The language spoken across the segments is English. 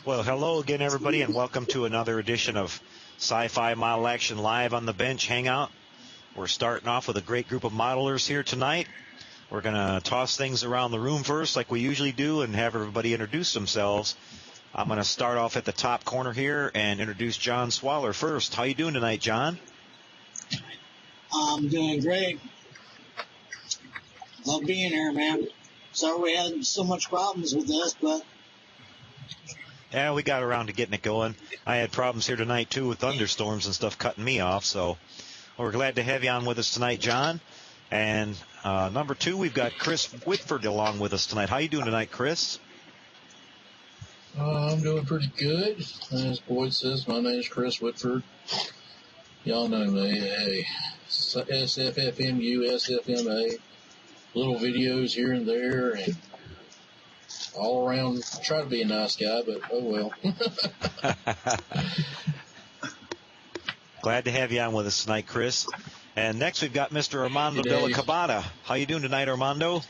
Well, hello again, everybody, and welcome to another edition of Sci-Fi Model Action Live on the Bench Hangout. We're starting off with a great group of modelers here tonight. We're going to toss things around the room first, like we usually do, and have everybody introduce themselves. I'm going to start off at the top corner here and introduce John Swaller first. How you doing tonight, John? I'm doing great. Love being here, man. Sorry we had so much problems with this, but... Yeah, we got around to getting it going. I had problems here tonight, too, with thunderstorms and stuff cutting me off. So we're glad to have you on with us tonight, John. And number two, we've got Chris Whitford along with us tonight. How you doing tonight, Chris? I'm doing pretty good. As Boyd says, my name is Chris Whitford. Y'all know me. Hey, SFMU, SFMA. Little videos here and there, and all around, try to be a nice guy, but oh well. Glad to have you on with us tonight, Chris. And next we've got Mr. Armando Della Cabada. How you doing tonight, Armando?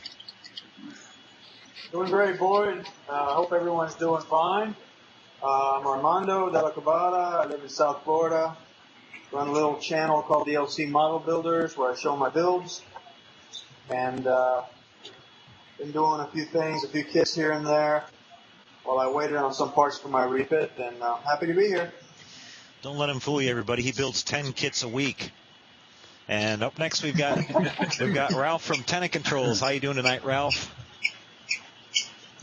Doing great, Boyd. I hope everyone's doing fine. I'm Armando Della Cabada. I live in South Florida. Run a little channel called DLC Model Builders where I show my builds. And been doing a few things, a few kits here and there while I waited on some parts for my refit, and I'm happy to be here. Don't let him fool you, everybody. He builds 10 kits a week. And up next we've got Ralph from Tenant Controls. How you doing tonight, Ralph?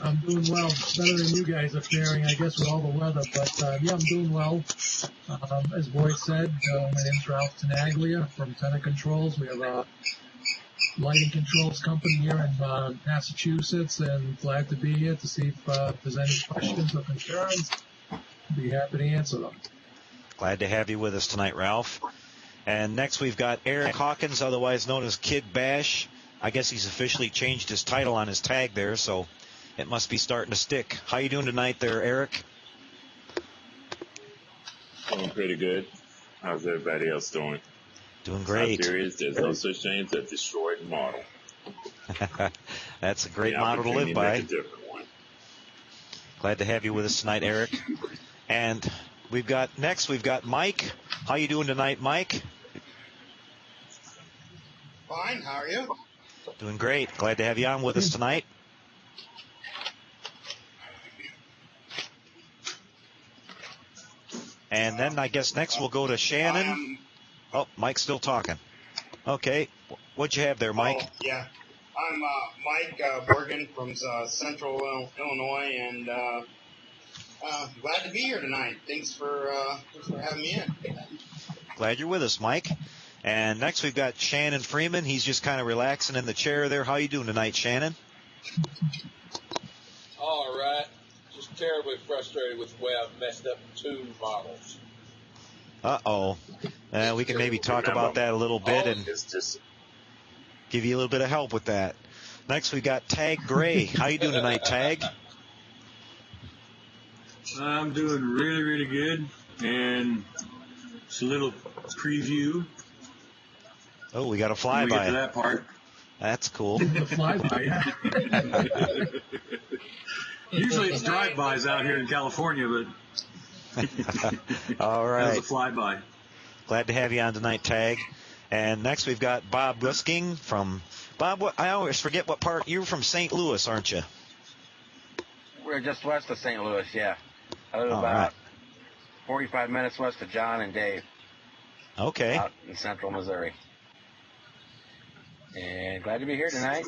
I'm doing well. Better than you guys are faring, I guess, with all the weather. But, yeah, I'm doing well. As Boyd said, my name's Ralph Tenaglia from Tenant Controls. We have a lighting controls company here in Massachusetts, and glad to be here to see if there's any questions or concerns. Be happy to answer them. Glad to have you with us tonight, Ralph. And next we've got Eric Hawkins, otherwise known as Kid Bash. I guess he's officially changed his title on his tag there, so it must be starting to stick. How you doing tonight there, Eric? Doing pretty good. How's everybody else doing? Doing great. I'm serious. There's no such thing as a destroyed model. That's a great model to live by. Make a different one. Glad to have you with us tonight, Eric. And we've got Mike. How you doing tonight, Mike? Fine. How are you? Doing great. Glad to have you on with us tonight. And then I guess next we'll go to Shannon. Oh, Mike's still talking. Okay. What'd you have there, Mike? Oh, yeah. I'm Mike Bergen from Central Illinois, and glad to be here tonight. Thanks for having me in. Glad you're with us, Mike. And next we've got Shannon Freeman. He's just kind of relaxing in the chair there. How you doing tonight, Shannon? All right. Just terribly frustrated with the way I've messed up 2 models. Uh-oh. We can maybe talk about that a little bit and give you a little bit of help with that. Next, we got Tag Gray. How you doing tonight, Tag? I'm doing really, really good. And it's a little preview. Oh, we got a flyby. We get to that part. That's cool. The flyby, yeah. Usually it's drive-bys out here in California, but... All right. That was a flyby. Glad to have you on tonight, Tag. And next we've got Bob Rusking from... Bob, I always forget what part... You're from St. Louis, aren't you? We're just west of St. Louis, yeah. I live about 45 minutes west of John and Dave. Okay. Out in central Missouri. And glad to be here tonight.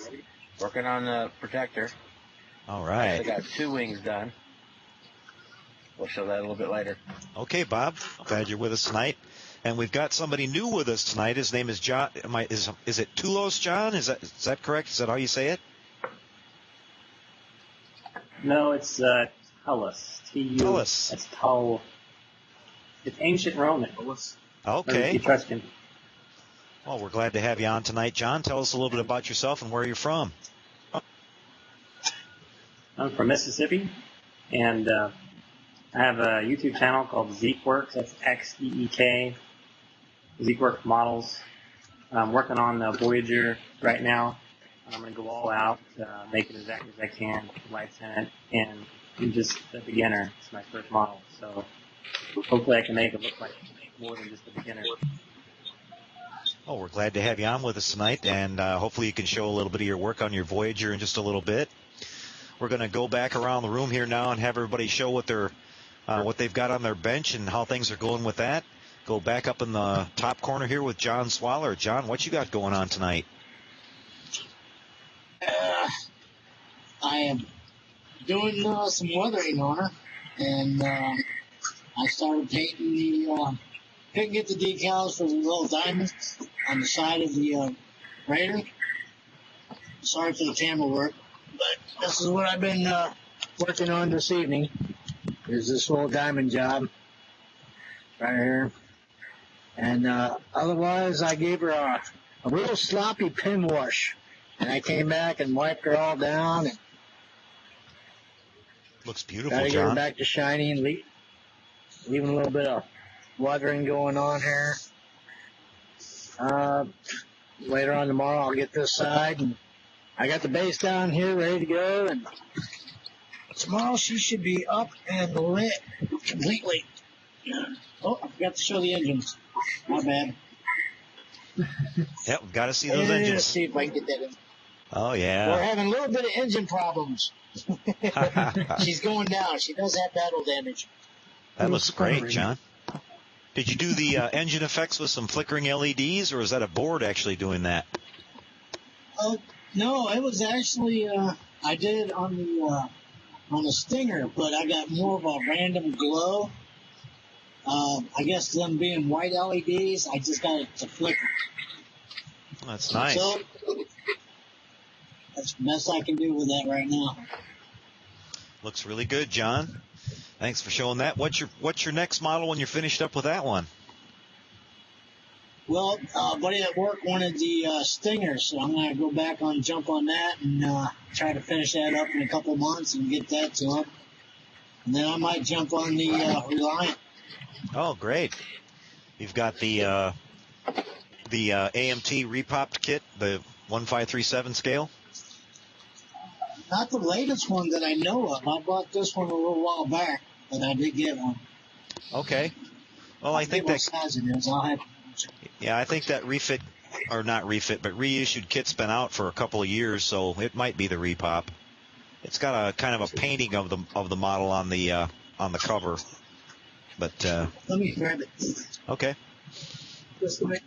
Working on the protector. All right. I got 2 wings done. We'll show that a little bit later. Okay, Bob. Glad you're with us tonight. And we've got somebody new with us tonight. His name is John. Is it Tulos John? Is that correct? Is that how you say it? No, it's Tullus. T-U. Tullus. It's Tull. It's ancient Roman. Okay. Etruscan. Well, we're glad to have you on tonight, John. Tell us a little bit about yourself and where you're from. I'm from Mississippi, and I have a YouTube channel called ZeekWorks. That's Xeek. ZeekWorks Models. I'm working on the Voyager right now. I'm going to go all out, make it exactly as I can, light tenant, and I'm just a beginner. It's my first model, so hopefully I can make it look like more than just a beginner. Oh, we're glad to have you on with us tonight, and hopefully you can show a little bit of your work on your Voyager in just a little bit. We're going to go back around the room here now and have everybody show what they've got on their bench and how things are going with that. Go back up in the top corner here with John Swaller. John, what you got going on tonight? I am doing some weathering on her, and I started painting couldn't get the decals for the little diamond on the side of the Raider. Sorry for the camera work, but this is what I've been working on this evening, is this little diamond job right here. And otherwise, I gave her a little sloppy pin wash, and I came back and wiped her all down. And looks beautiful, gotta John. get her back to shiny and leaving a little bit of weathering going on here. Later on tomorrow, I'll get this side, and I got the base down here ready to go. And tomorrow, she should be up and lit completely. Oh, I forgot to show the engines. Not bad. Yep, we've got to see those engines. Let's see if I can get that in. Oh, yeah. We're having a little bit of engine problems. She's going down. She does have battle damage. That looks great, John. Did you do the engine effects with some flickering LEDs, or is that a board actually doing that? No, it was actually I did it on the Stinger, but I got more of a random glow. I guess them being white LEDs, I just got it to flicker. That's nice. So that's the best I can do with that right now. Looks really good, John. Thanks for showing that. What's your next model when you're finished up with that one? Well, buddy at work wanted the Stinger, so I'm going to jump on that and try to finish that up in a couple months and get that to him. And then I might jump on the Reliant. Oh, great. You've got the AMT repopped kit, the 1537 scale? Not the latest one that I know of. I bought this one a little while back, but I did get one. Okay. Well, I think that size it is. I'll have yeah, I think that reissued kit's been out for a couple of years, so it might be the repop. It's got a kind of a painting of the model on the cover. But let me grab it. Okay. Just to make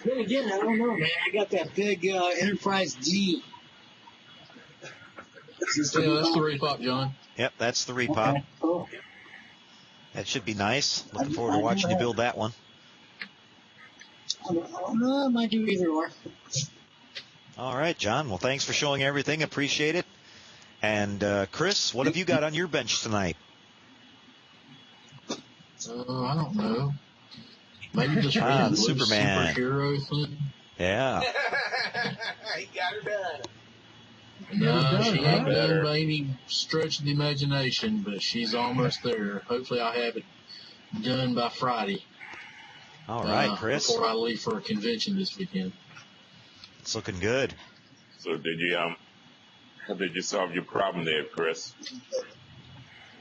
Then again, I don't know, man. I got that big Enterprise D. Yeah, that's the repop, John. Yep, that's the repop. Okay, cool. That should be nice. Looking forward to watching you build that one. I might do either or. All right, John. Well, thanks for showing everything. Appreciate it. And Chris, what have you got on your bench tonight? I don't know. Maybe just the Superman superhero thing. Yeah. He got her done. No, she ain't done by any stretch of the imagination, but she's almost there. Hopefully I'll have it done by Friday. All right, Chris. Before I leave for a convention this weekend. It's looking good. So did you solve your problem there, Chris?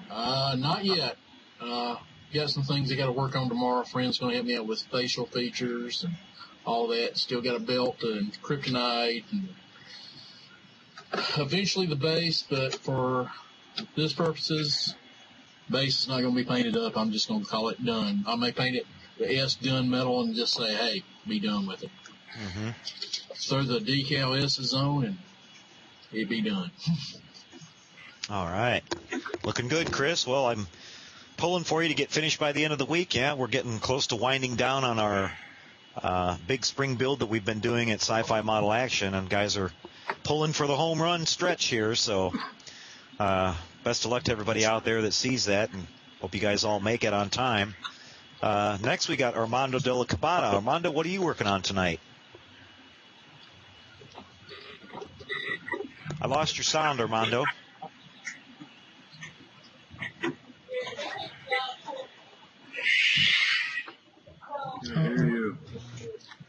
Not yet. Got some things I got to work on tomorrow. A friend's going to help me out with facial features and all that. Still got a belt and kryptonite and eventually the base, but for this purposes, base is not going to be painted up. I'm just going to call it done. I may paint it the S gun metal and just say, hey, be done with it. Mm-hmm. Throw the decal S's on and it'd be done. All right. Looking good, Chris. Well, I'm pulling for you to get finished by the end of the week. Yeah, we're getting close to winding down on our big spring build that we've been doing at Sci-Fi Model Action, and guys are pulling for the home run stretch here. So best of luck to everybody out there that sees that, and hope you guys all make it on time. Next, we got Armando de la Cabana. Armando, what are you working on tonight? I lost your sound, Armando.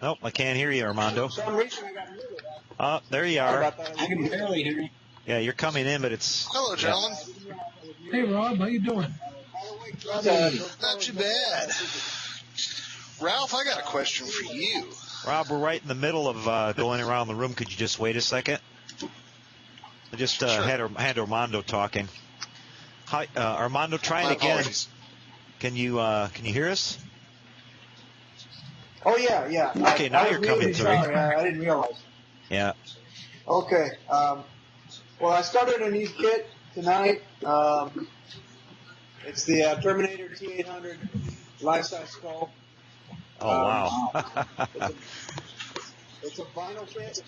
Nope, I can't hear you, Armando. For some reason I got muted. Oh, there you are. I can barely hear you. Yeah, you're coming in, but it's... Hello, gentlemen. Hey, Rob, how you doing? Not too bad. Ralph, I got a question for you. Rob, we're right in the middle of going around the room. Could you just wait a second? I just had Armando talking. Hi, Armando, try it again. Apologies. Can you hear us? Oh, yeah. Okay, now you're coming through. Sorry, I didn't realize. Yeah. Okay. Well, I started a new kit tonight. It's the Terminator T800 life-size skull. Oh, wow. It's a vinyl kit.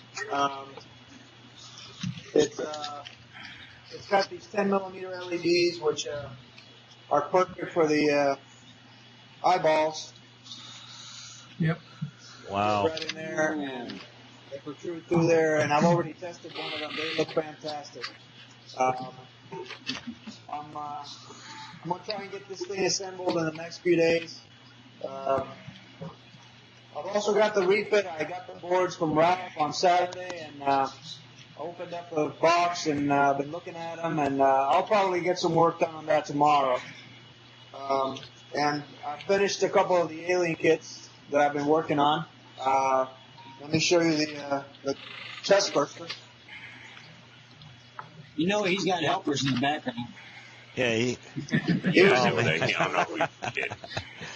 It's got these 10mm LEDs, which are perfect for the eyeballs. Yep. Wow. Right in there, and they protrude through there. And I've already tested one of them. They look fantastic. I'm gonna try and get this thing assembled in the next few days. I've also got the refit. I got the boards from Ralph on Saturday, and I opened up the box and been looking at them, and I'll probably get some work done on that tomorrow. And I finished a couple of the alien kits that I've been working on. Let me show you the chest burster. You know he's got helpers in the background. Yeah, he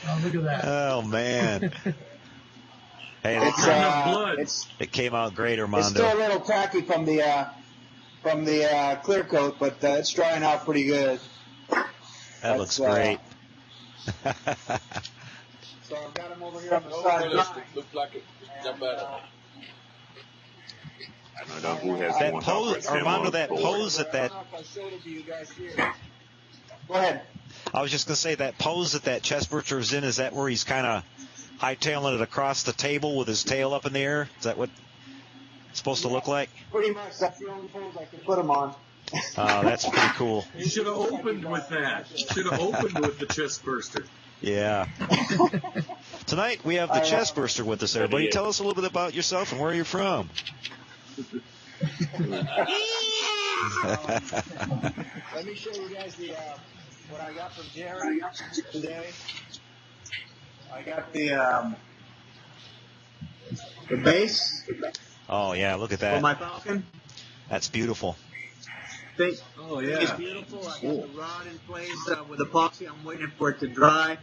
Oh, look at that. Oh, man. Hey, it came out great, Armando. It's still a little tacky from the clear coat, but it's drying out pretty good. That looks great. So I've got him over here on the side. Looks like it jump out. I don't know who has That one pose, Armando, that pose at that... Go ahead. I was just going to say, that pose that chest burster is in, is that where he's kind of hightailing it across the table with his tail up in the air? Is that what it's supposed to look like? Pretty much. That's the only pose I can put him on. That's pretty cool. You should have opened with that. Should have opened with the chest burster. Yeah. Tonight we have the chest burster with us, everybody. Tell us a little bit about yourself and where you're from. Let me show you guys what I got from Jerry today. I got the base. Oh, yeah, look at For that. my Falcon. That's beautiful. Oh, yeah. It's beautiful. I got the rod in place with epoxy. I'm waiting for it to dry.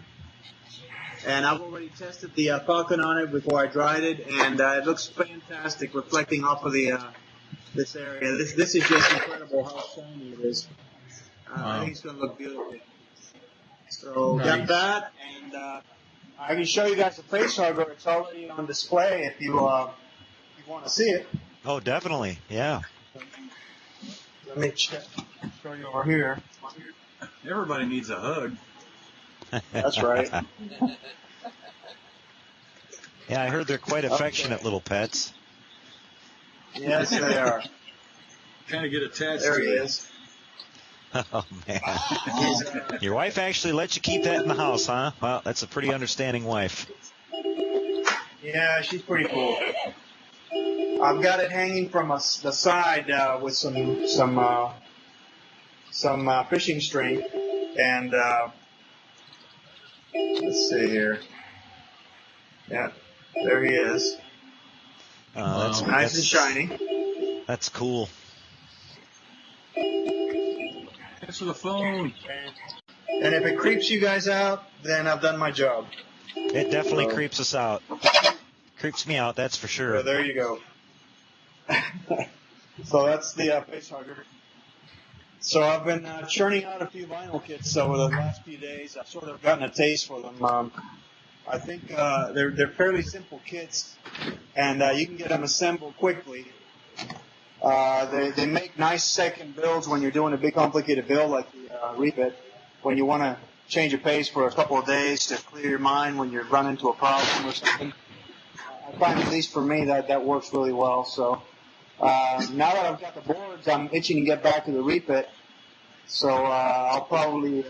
And I've already tested the Falcon on it before I dried it, and it looks fantastic, reflecting off of the this area. This is just incredible how shiny it is. I think it's going to look beautiful. So got that, and I can show you guys the face hugger. It's already on display if you want to see it. Oh, definitely, yeah. Let me show you over here. Everybody needs a hug. That's right. Yeah, I heard they're quite affectionate little pets. Yes, they are. Kind of get attached There to he it. is. Oh, man. Your wife actually let you keep that in the house, huh? Well, that's a pretty understanding wife. Yeah, she's pretty cool. I've got it hanging from the side with some fishing string, and let's see here. Yeah, there he is. That's Nice and shiny. That's cool. Answer the phone. And if it creeps you guys out, then I've done my job. It definitely creeps us out. Creeps me out, that's for sure. So there you go. So that's the face hugger. So I've been churning out a few vinyl kits over the last few days. I've sort of gotten a taste for them. I think they're fairly simple kits, and you can get them assembled quickly. They make nice second builds when you're doing a big complicated build like the refit, when you want to change a pace for a couple of days to clear your mind when you run into a problem or something. I find, at least for me, that works really well. So now that I've got the boards, I'm itching to get back to the refit. So I'll probably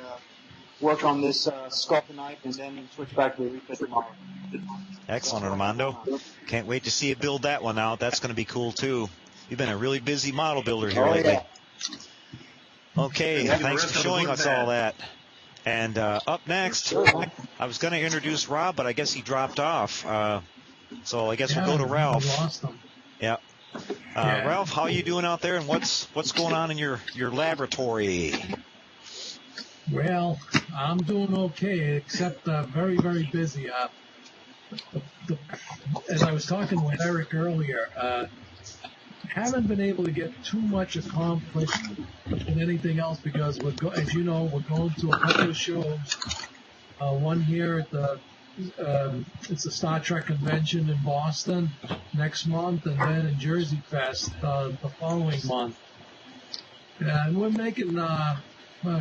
work on this skull tonight and then switch back to the refit tomorrow. Excellent, Armando. Can't wait to see you build that one out. That's going to be cool, too. You've been a really busy model builder here lately. Yeah. Okay, thanks for showing us all that. And up next, I was going to introduce Rob, but I guess he dropped off. So I guess we'll go to Ralph. We lost him. Yeah. Ralph, how are you doing out there, and what's going on in your laboratory? Well, I'm doing okay, except very, very busy. As I was talking with Eric earlier, haven't been able to get too much accomplished in anything else because as you know, we're going to a couple of shows. One here at the it's the Star Trek convention in Boston next month, and then in Jersey Fest the following month. And we're making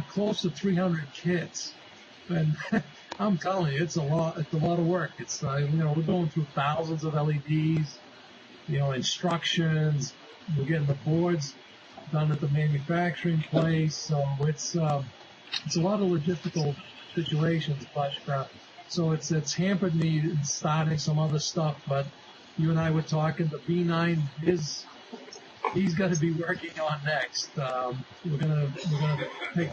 close to 300 kits, and I'm telling you, it's a lot. It's a lot of work. It's we're going through thousands of LEDs, instructions. We're getting the boards done at the manufacturing place, so it's a lot of logistical situations, but so it's hampered me in starting some other stuff. But you and I were talking. The B9 he's got to be working on next. We're gonna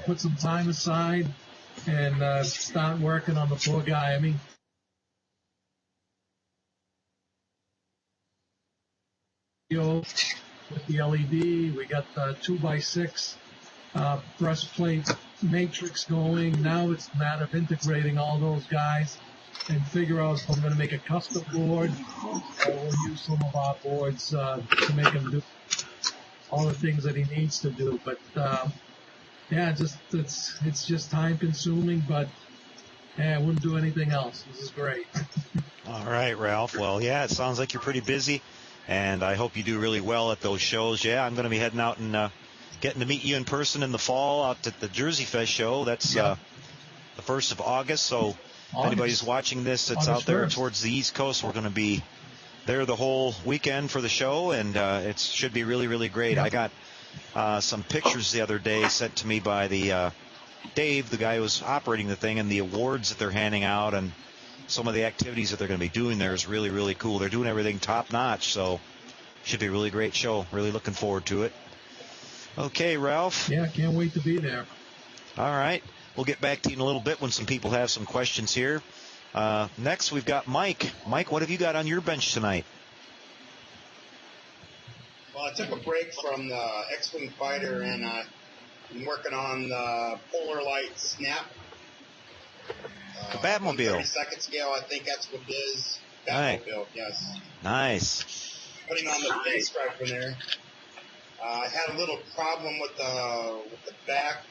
put some time aside and start working on the poor guy. I mean, with the LED, we got the 2x6 breastplate matrix going. Now it's a matter of integrating all those guys and figure out if I'm going to make a custom board or we'll use some of our boards to make him do all the things that he needs to do. But it's just time consuming, but I wouldn't do anything else. This is great. All right, Ralph. Well, yeah, it sounds like you're pretty busy, and I hope you do really well at those shows. Yeah, I'm going to be heading out and getting to meet you in person in the fall out at the Jersey Fest show. That's the 1st of August, so if anybody's watching this that's out there towards the East Coast, we're going to be there the whole weekend for the show, and it should be really, really great. I got some pictures the other day sent to me by the Dave, the guy who was operating the thing, and the awards that they're handing out and some of the activities that they're going to be doing there is really, really cool. They're doing everything top-notch, so should be a really great show. Really looking forward to it. Okay, Ralph. Yeah, can't wait to be there. All right. We'll get back to you in a little bit when some people have some questions here. Next, we've got Mike. Mike, what have you got on your bench tonight? Well, I took a break from the X-Wing fighter, and I've been working on the Polar Light Snap. The Batmobile. 32nd scale, I think that's what it is. Right. Batmobile, yes. Nice. Putting on the pinstripe in there. I had a little problem with the back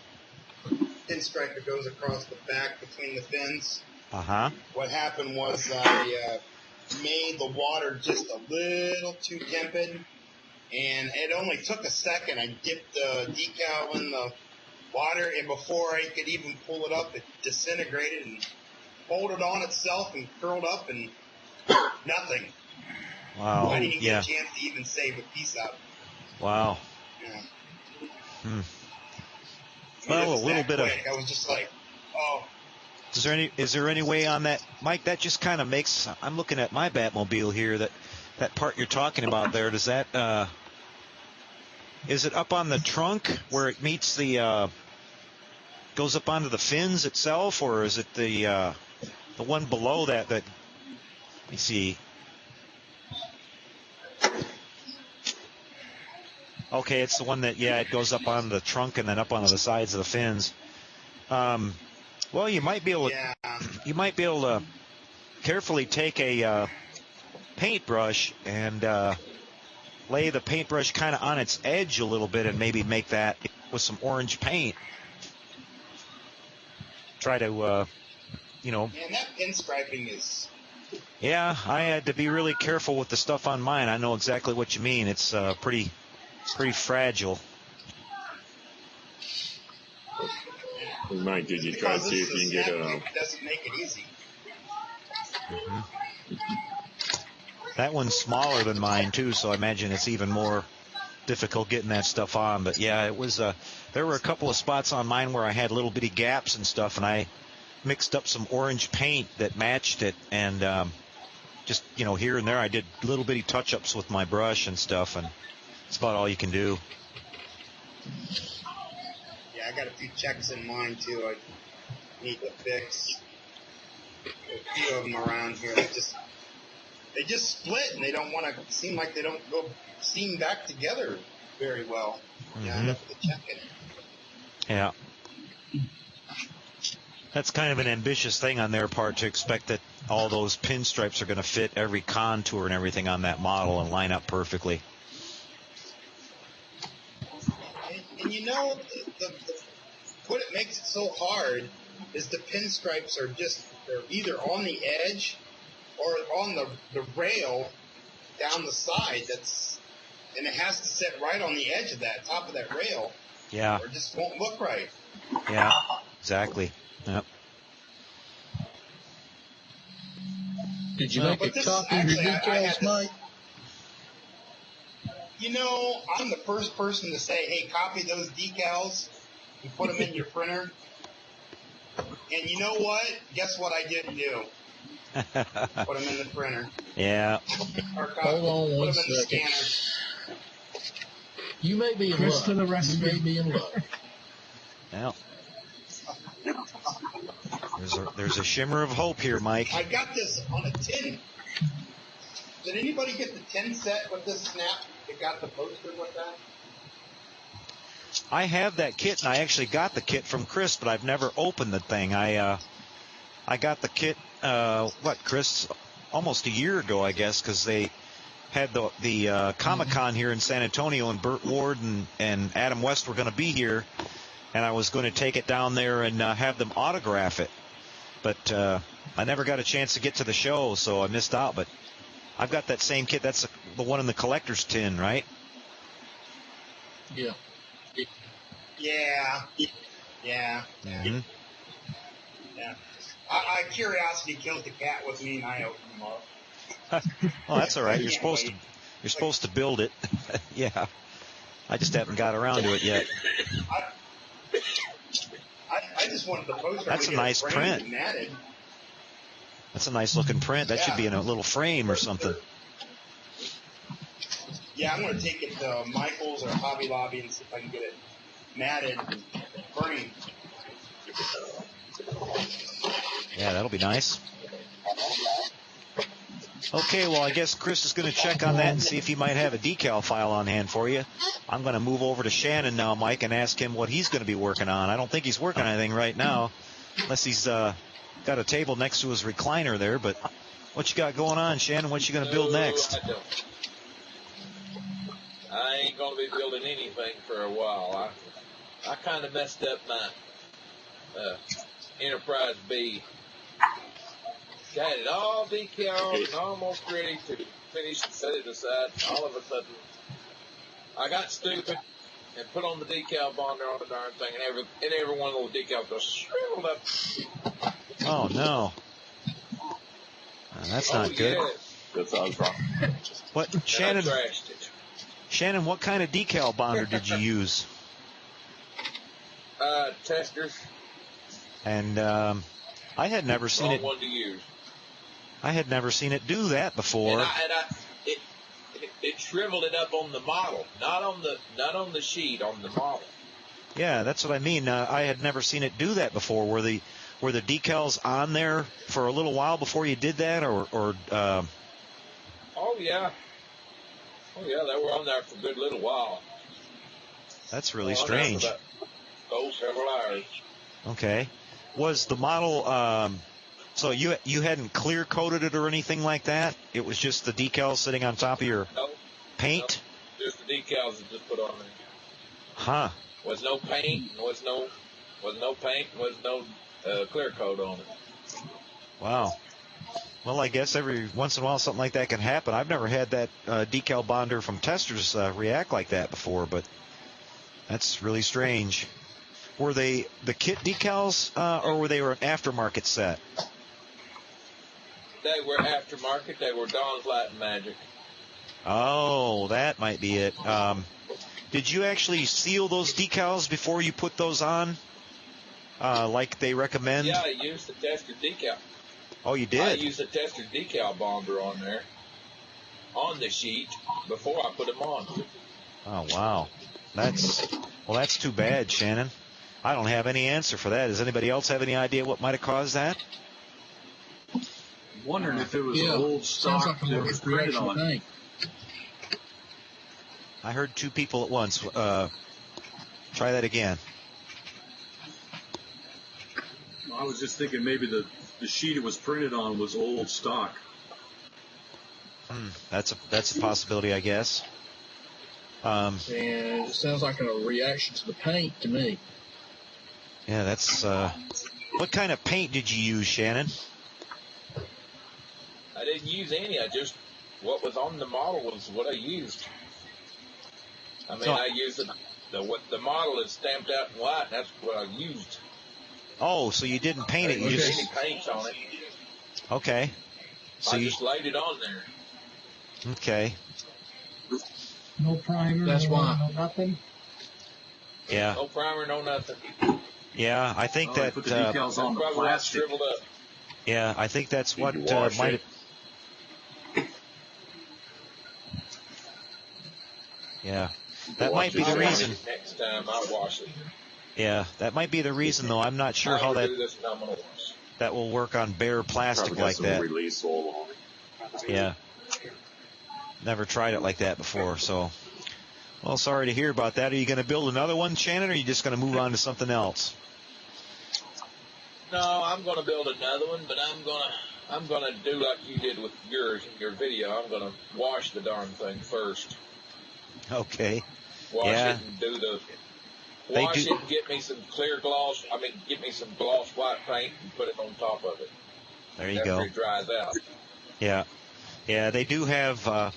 pinstripe that goes across the back between the fins. Uh-huh. What happened was I made the water just a little too tepid, and it only took a second. I dipped the decal in the water, and before I could even pull it up, it disintegrated and folded on itself and curled up and nothing. Wow. I didn't even get a chance to even save a piece out. Wow. Yeah. Well, a little bit quick. I was just like, oh. Is there any way on that, Mike? That just kind of makes. I'm looking at my Batmobile here. That part you're talking about there. Does that? Is it up on the trunk where it meets the? Goes up onto the fins itself, or is it the one below that? Let me see. Okay, it's the one that, it goes up on the trunk and then up onto the sides of the fins. Well, you might be able to carefully take a paintbrush and lay the paintbrush kind of on its edge a little bit and maybe make that with some orange paint. Try to, Man, that pinstriping is... Yeah, I had to be really careful with the stuff on mine. I know exactly what you mean. It's pretty fragile. Mike, did you try to see if you can get It doesn't make it easy. Mm-hmm. That one's smaller than mine too, so I imagine it's even more difficult getting that stuff on. But yeah, it was. There were a couple of spots on mine where I had little bitty gaps and stuff, and I mixed up some orange paint that matched it, and just here and there I did little bitty touch-ups with my brush and stuff, and That's about all you can do. Yeah, I got a few checks in mine too. I need to fix. A few of them around here. They just split, and they don't want to seem like they don't go seam back together very well. Yeah, I have to check it. Yeah. That's kind of an ambitious thing on their part to expect that all those pinstripes are going to fit every contour and everything on that model and line up perfectly. And you know, what it makes it so hard is the pinstripes are they're either on the edge or on the rail down the side. And it has to sit right on the edge of that, top of that rail. Yeah. Or it just won't look right. Yeah, exactly. Yep. Did you make a copy of your decals, Mike? You know, I'm the first person to say, hey, copy those decals and put them in your printer. And you know what? Guess what I didn't do? Put them in the printer. Yeah. Hold on one second. You may be in Chris luck. to the rescue. You may be in luck. Yeah. There's a shimmer of hope here, Mike. I got this on a tin. Did anybody get the tin set with this snap? It got the poster with that? I have that kit, and I actually got the kit from Chris, but I've never opened the thing. I got the kit, Chris, almost a year ago, I guess, because they had the Comic-Con here in San Antonio, and Burt Ward and Adam West were going to be here, and I was going to take it down there and have them autograph it. But I never got a chance to get to the show, so I missed out. But I've got that same kit. That's the one in the collector's tin, right? Yeah. Yeah. Yeah. Mm-hmm. Yeah. Curiosity killed the cat with me, and I opened them up. Well, that's all right. You're supposed to build it. Yeah. I just haven't got around to it yet. I just wanted the poster. That's a nice print. That's a nice looking print. That should be in a little frame or something. Yeah, I'm going to take it to Michael's or Hobby Lobby and see if I can get it matted and framed. Yeah, that'll be nice. Okay, well, I guess Chris is going to check on that and see if he might have a decal file on hand for you. I'm going to move over to Shannon now, Mike, and ask him what he's going to be working on. I don't think he's working on anything right now, unless he's got a table next to his recliner there. But what you got going on, Shannon? What you going to build next? I ain't going to be building anything for a while. I kind of messed up my Enterprise B. Got it all decaled and almost ready to finish and set it aside. All of a sudden, I got stupid and put on the decal bonder on the darn thing, and every one of those decals goes shriveled up. Oh, no. That's not good. Yes. That's all wrong. What, Shannon? I trashed it. Shannon, what kind of decal bonder did you use? Testers. And I had never seen it. One to use. I had never seen it do that before. It shriveled it up on the model, not on the sheet, on the model. Yeah, that's what I mean. I had never seen it do that before. Were the decals on there for a little while before you did that, or? Oh yeah, they were on there for a good little while. That's really strange. Several hours. Okay. Was the model? So you hadn't clear coated it or anything like that? It was just the decals sitting on top of your paint? No, just the decals that just put on there. Huh. Was no paint, was no clear coat on it. Wow. Well, I guess every once in a while something like that can happen. I've never had that decal bonder from Testers react like that before, but that's really strange. Were they the kit decals or were they an aftermarket set? They were aftermarket. They were Dawn's Light and Magic. Oh, that might be it. Did you actually seal those decals before you put those on, like they recommend? Yeah, I used the Tester decal. Oh, you did? I used the Tester decal bonder on there, on the sheet, before I put them on. Oh, wow. That's too bad, Shannon. I don't have any answer for that. Does anybody else have any idea what might have caused that? Wondering if it was Yeah, an old sounds stock like a that was printed reaction on. tank. I heard two people at once. Try that again. I was just thinking maybe the sheet it was printed on was old stock. That's a possibility, I guess. And it sounds like a reaction to the paint to me. Yeah, that's. What kind of paint did you use, Shannon? I didn't use any. What was on the model was what I used. I mean, I used what the model is stamped out in white. That's what I used. Oh, so you didn't paint it? You just any paints on it. Okay. So I just laid it on there. Okay. No primer. That's why. No nothing. Yeah. No primer, no nothing. Yeah, I think that. Put the decals on the plastic. Shriveled up. Yeah, I think that's what might have. Yeah, that might be the reason. Next time I'll wash it. Yeah, that might be the reason, though. I'm not sure how that will work on bare plastic like that. Release oil on it. Yeah. Never tried it like that before, so. Well, sorry to hear about that. Are you going to build another one, Shannon, or are you just going to move on to something else? No, I'm going to build another one, but I'm gonna do like you did with yours in your video. I'm going to wash the darn thing first. Okay. Wash it and do the. Wash it and get me some clear gloss. Get me some gloss white paint and put it on top of it. There you go. After it dries out. Yeah. Yeah, they do have.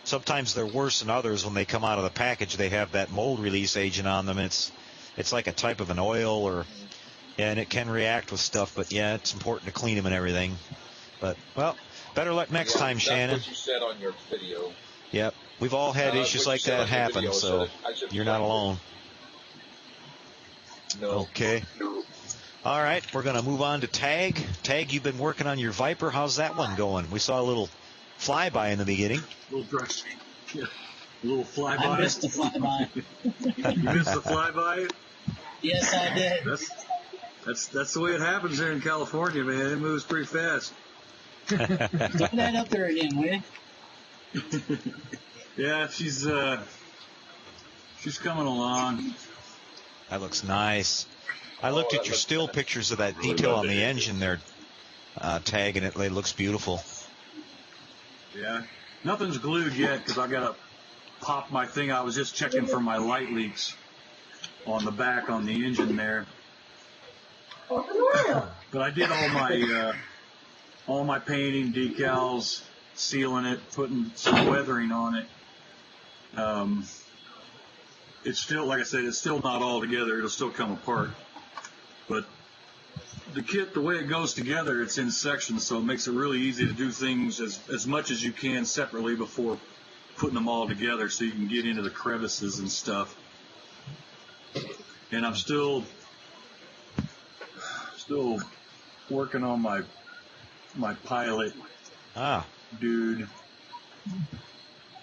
Sometimes they're worse than others when they come out of the package. They have that mold release agent on them. It's like a type of an oil, and it can react with stuff. But yeah, it's important to clean them and everything. But well, better luck next time, Shannon. That's what you said on your video. Yep, we've all had issues like that happen, so you're not alone. No. Okay. All right, we're going to move on to Tag. Tag, you've been working on your Viper. How's that one going? We saw a little flyby in the beginning. A little brush. Yeah. A little flyby. I missed the flyby. You missed the flyby? Yes, I did. That's the way it happens here in California, man. It moves pretty fast. Throw that up there again, will you? Yeah, she's coming along. That looks nice. I looked at your still pictures of that detail on the engine there, Tag, and it looks beautiful. Yeah. Nothing's glued yet because I got to pop my thing. I was just checking for my light leaks on the back on the engine there. But I did all my painting, decals, sealing it, putting some weathering on it. It's still, like I said, it's still not all together. It'll still come apart. But the kit, the way it goes together, it's in sections, so it makes it really easy to do things as much as you can separately before putting them all together so you can get into the crevices and stuff. And I'm still working on my pilot dude.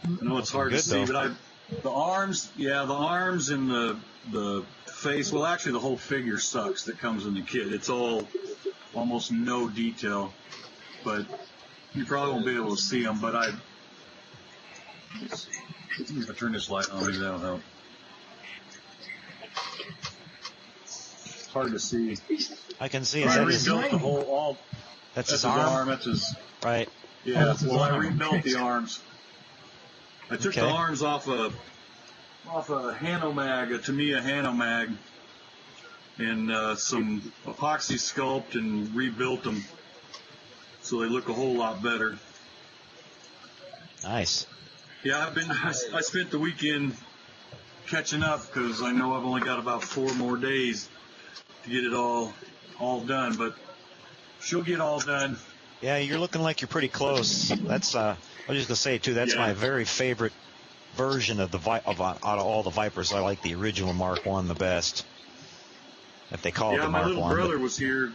I know it's hard to see, but the arms and the face, well, actually the whole figure sucks that comes in the kit. It's all almost no detail, but you probably won't be able to see them. But if I turn this light on, maybe that'll help. It's hard to see. I can see it. I rebuilt the whole That's his arm. That's his. Right. Yeah. Well, I rebuilt the arms. I took the arms off a Hanomag, a Tamiya Hanomag, and some epoxy sculpt and rebuilt them so they look a whole lot better. Nice. Yeah, I spent the weekend catching up because I know I've only got about 4 more days to get it all done, but she'll get all done. Yeah, you're looking like you're pretty close. That's I was just gonna say too. That's my very favorite version of out of all the Vipers. I like the original Mark I the best. If they call it the Mark I. Yeah, my little brother was here.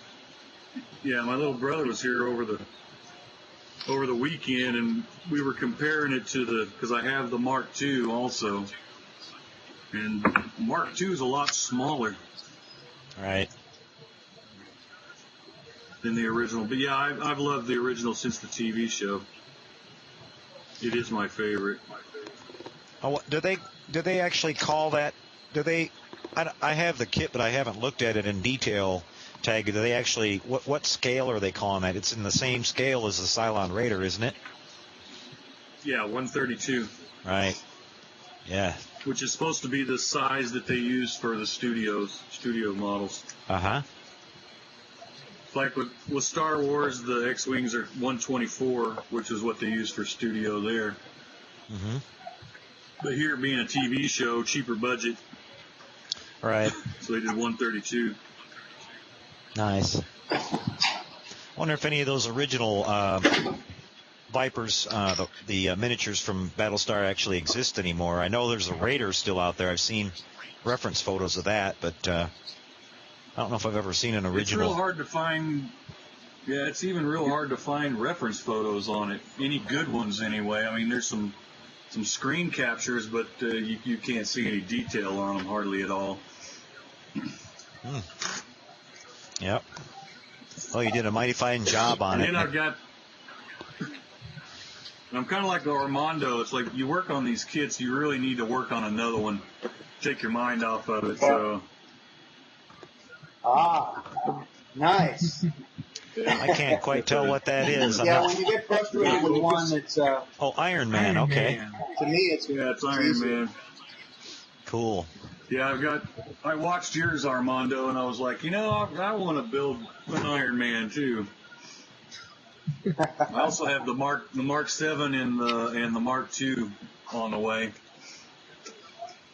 Yeah, my little brother was here over the weekend, and we were comparing it to because I have the Mark II also, And Mark II is a lot smaller. Right. Than the original. But yeah, I've loved the original since the TV show. It is my favorite. Oh, do they actually call that? Do they? I have the kit, but I haven't looked at it in detail. Tag, do they actually? What scale are they calling that? It's in the same scale as the Cylon Raider, isn't it? Yeah, 132. Right. Yeah. Which is supposed to be the size that they use for the studio models. Uh-huh. Like with Star Wars, the X-Wings are 124, which is what they use for studio there. Mm-hmm. But here being a TV show, cheaper budget. Right. So they did 132. Nice. Wonder if any of those original Vipers, the miniatures from Battlestar actually exist anymore. I know there's a Raider still out there. I've seen reference photos of that, but I don't know if I've ever seen an original. It's real hard to find. Yeah, it's even real hard to find reference photos on it. Any good ones, anyway. I mean, there's some screen captures, but you can't see any detail on them hardly at all. Yep. Well, you did a mighty fine job on it. And then I'm kind of like Armando. It's like you work on these kits, you really need to work on another one. Take your mind off of it. So. Nice. I can't quite tell what that is. When you get frustrated with one, it's Iron Man. Okay. To me, it's Iron Man. Cool. Yeah, I watched yours, Armando, and I was like, I want to build an Iron Man too. I also have the Mark 7 and the Mark II on the way.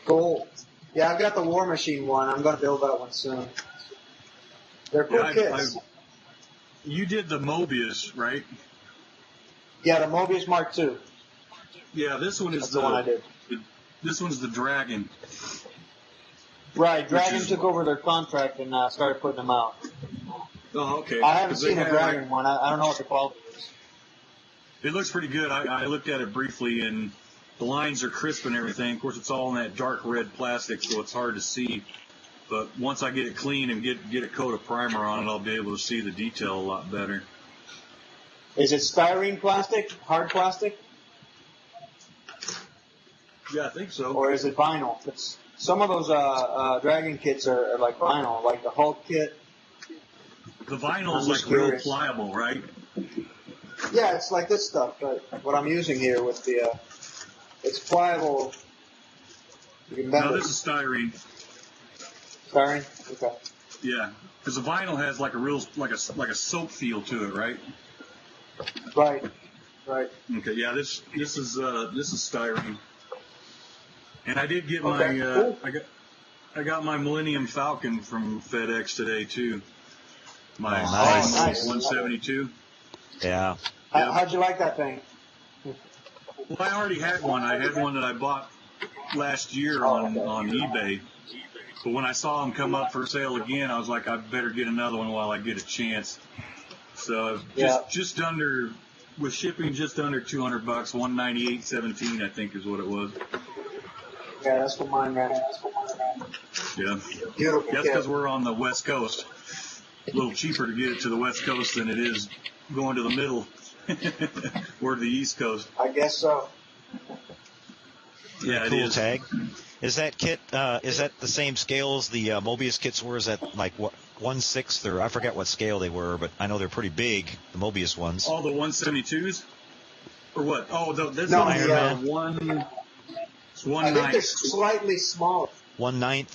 Cool. Yeah, I've got the War Machine one. I'm going to build that one soon. They're cool kits. You did the Mobius, right? Yeah, the Mobius Mark II. Yeah, this one is the one I did. This one's the Dragon. Right, Dragon took over their contract and started putting them out. Oh, okay. I haven't seen a Dragon one. I don't know what the quality is. It looks pretty good. I looked at it briefly, and the lines are crisp and everything. Of course, it's all in that dark red plastic, so it's hard to see. But once I get it clean and get a coat of primer on it, I'll be able to see the detail a lot better. Is it styrene plastic? Hard plastic? Yeah, I think so. Or is it vinyl? Some of those Dragon kits are like vinyl, like the Hulk kit. The vinyl is like real pliable, right? Yeah, it's like this stuff. What I'm using here with the, it's pliable. You can bend No, this is styrene. Styrene? Okay. Yeah, because the vinyl has like a real like a soap feel to it, right? Right. Okay. Yeah, this is styrene. And I did get cool. I got my Millennium Falcon from FedEx today too. My nice. 172. Yeah. How'd you like that thing? Well, I already had one. I had one that I bought last year on eBay. But when I saw them come up for sale again, I was like, I better get another one while I get a chance. So just under, with shipping, just under $200, $198.17 I think is what it was. Yeah, that's what mine ran. Yeah. Beautiful. That's because we're on the West Coast. A little cheaper to get it to the West Coast than it is going to the middle or the East Coast. I guess so. Yeah, cool it is. Tag. Is that kit? Is that the same scale as the Mobius kits were? Is that like what 1/6 or I forget what scale they were, but I know they're pretty big. The Mobius ones. All the 172s, or what? Oh, this no, one Iron Man. It's 1/9. I think they're slightly smaller. 1/9.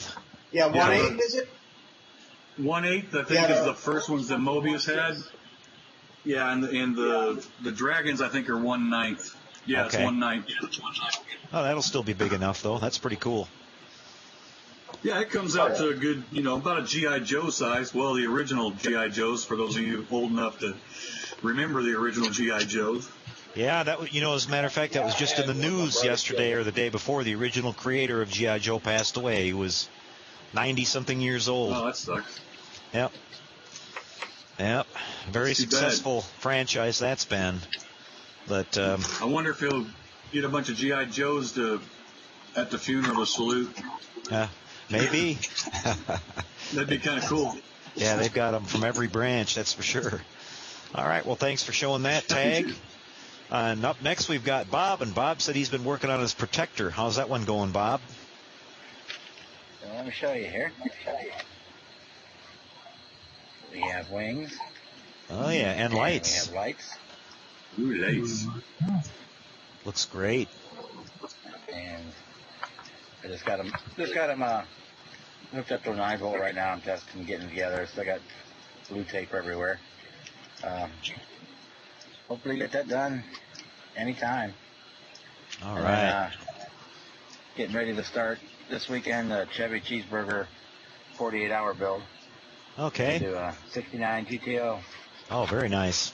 Yeah, 1/8 is it? 1/8, I think, is the first ones that Mobius had. Yeah, and the Dragons, I think, are 1/9. Yeah, okay. It's 1/9. Oh, that'll still be big enough, though. That's pretty cool. Yeah, it comes out to a good, about a G.I. Joe size. Well, the original G.I. Joes, for those of you old enough to remember the original G.I. Joes. Yeah, that as a matter of fact, that was just in the news yesterday or the day before. The original creator of G.I. Joe passed away. He was 90-something years old. Oh, that sucks. Yep. Very successful franchise that's been. But I wonder if he'll get a bunch of G.I. Joes to at the funeral a salute. Maybe. That'd be kind of cool. Yeah, they've got them from every branch, that's for sure. All right, well, thanks for showing that tag. And up next, we've got Bob, and Bob said he's been working on his protector. How's that one going, Bob? Let me show you here. We have wings. Oh, yeah, and lights. We have lights. Ooh, lights. Looks great. And I just got them hooked up to a 9-volt right now. I'm testing, getting together. Still got blue tape everywhere. Hopefully get that done anytime. All right. Getting ready to start this weekend the Chevy Cheeseburger 48-hour build. Okay. Do a 69 GTO. Oh, very nice.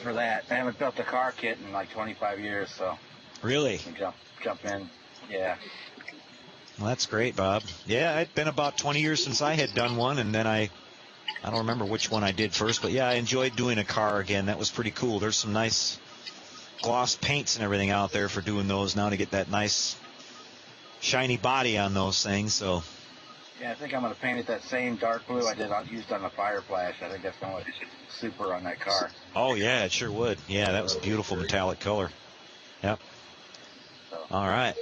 For that. I haven't built a car kit in like 25 years, so. Really? Jump in. Yeah. Well, that's great, Bob. Yeah, it'd been about 20 years since I had done one, and then I don't remember which one I did first, but yeah, I enjoyed doing a car again. That was pretty cool. There's some nice gloss paints and everything out there for doing those now to get that nice shiny body on those things. So. Yeah, I think I'm going to paint it that same dark blue I used on the Fire Flash. I think that's going to look super on that car. Oh, yeah, it sure would. Yeah, that was a beautiful metallic color. Yep. All right.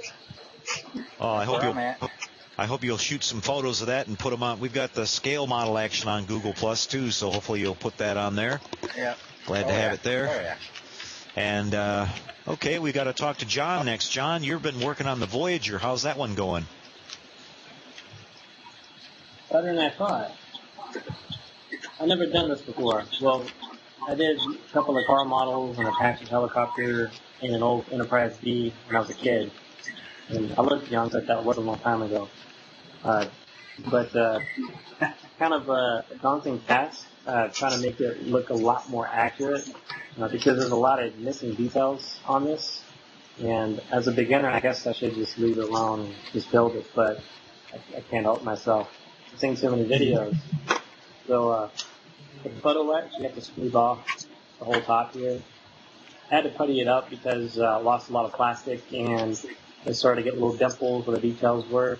Oh, I hope you'll shoot some photos of that and put them on. We've got the scale model action on Google Plus too, so hopefully you'll put that on there. Yeah. Glad to have it there. Oh, yeah. And okay, we got to talk to John next. John, you've been working on the Voyager. How's that one going? Better than I thought. I've never done this before. Well, I did a couple of car models, an Apache helicopter, and an old Enterprise D when I was a kid. And I looked young, so that was a long time ago. But kind of a daunting task, trying to make it look a lot more accurate, because there's a lot of missing details on this. And as a beginner, I guess I should just leave it alone and just build it, but I can't help myself. I've seen so many videos. So with the photo etch, you have to smooth off the whole top here. I had to putty it up because I lost a lot of plastic, and I started to get little dimples where the details were.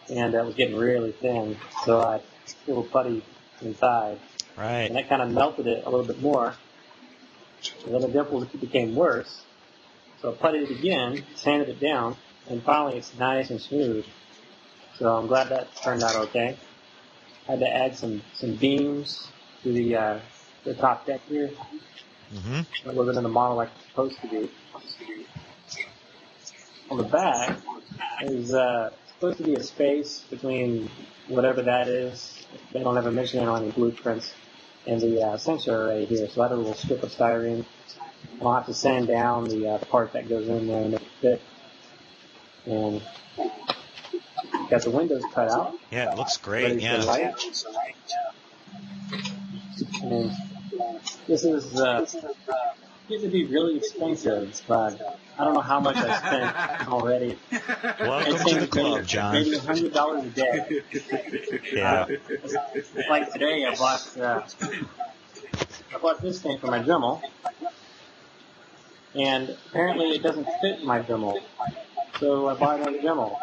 And it was getting really thin, so I put a little putty inside. Right. And that kind of melted it a little bit more. And then the dimples became worse. So I puttied it again, sanded it down, and finally it's nice and smooth. So I'm glad that turned out okay. I had to add some beams to the top deck here. Mm-hmm. It wasn't in the model like it's supposed to be. On the back is supposed to be a space between whatever that is. They don't ever mention it on any blueprints. And the sensor array here. So I had a little strip of styrene. I'll have to sand down the part that goes in there and make it fit. And got the windows cut out. Yeah, it looks great. Yeah. And this is getting to be really expensive, but I don't know how much I spent already. Welcome to the club, John. Maybe $100 a day. Yeah. Like today, I bought this thing for my Dremel, and apparently it doesn't fit my Dremel, so I bought another Dremel.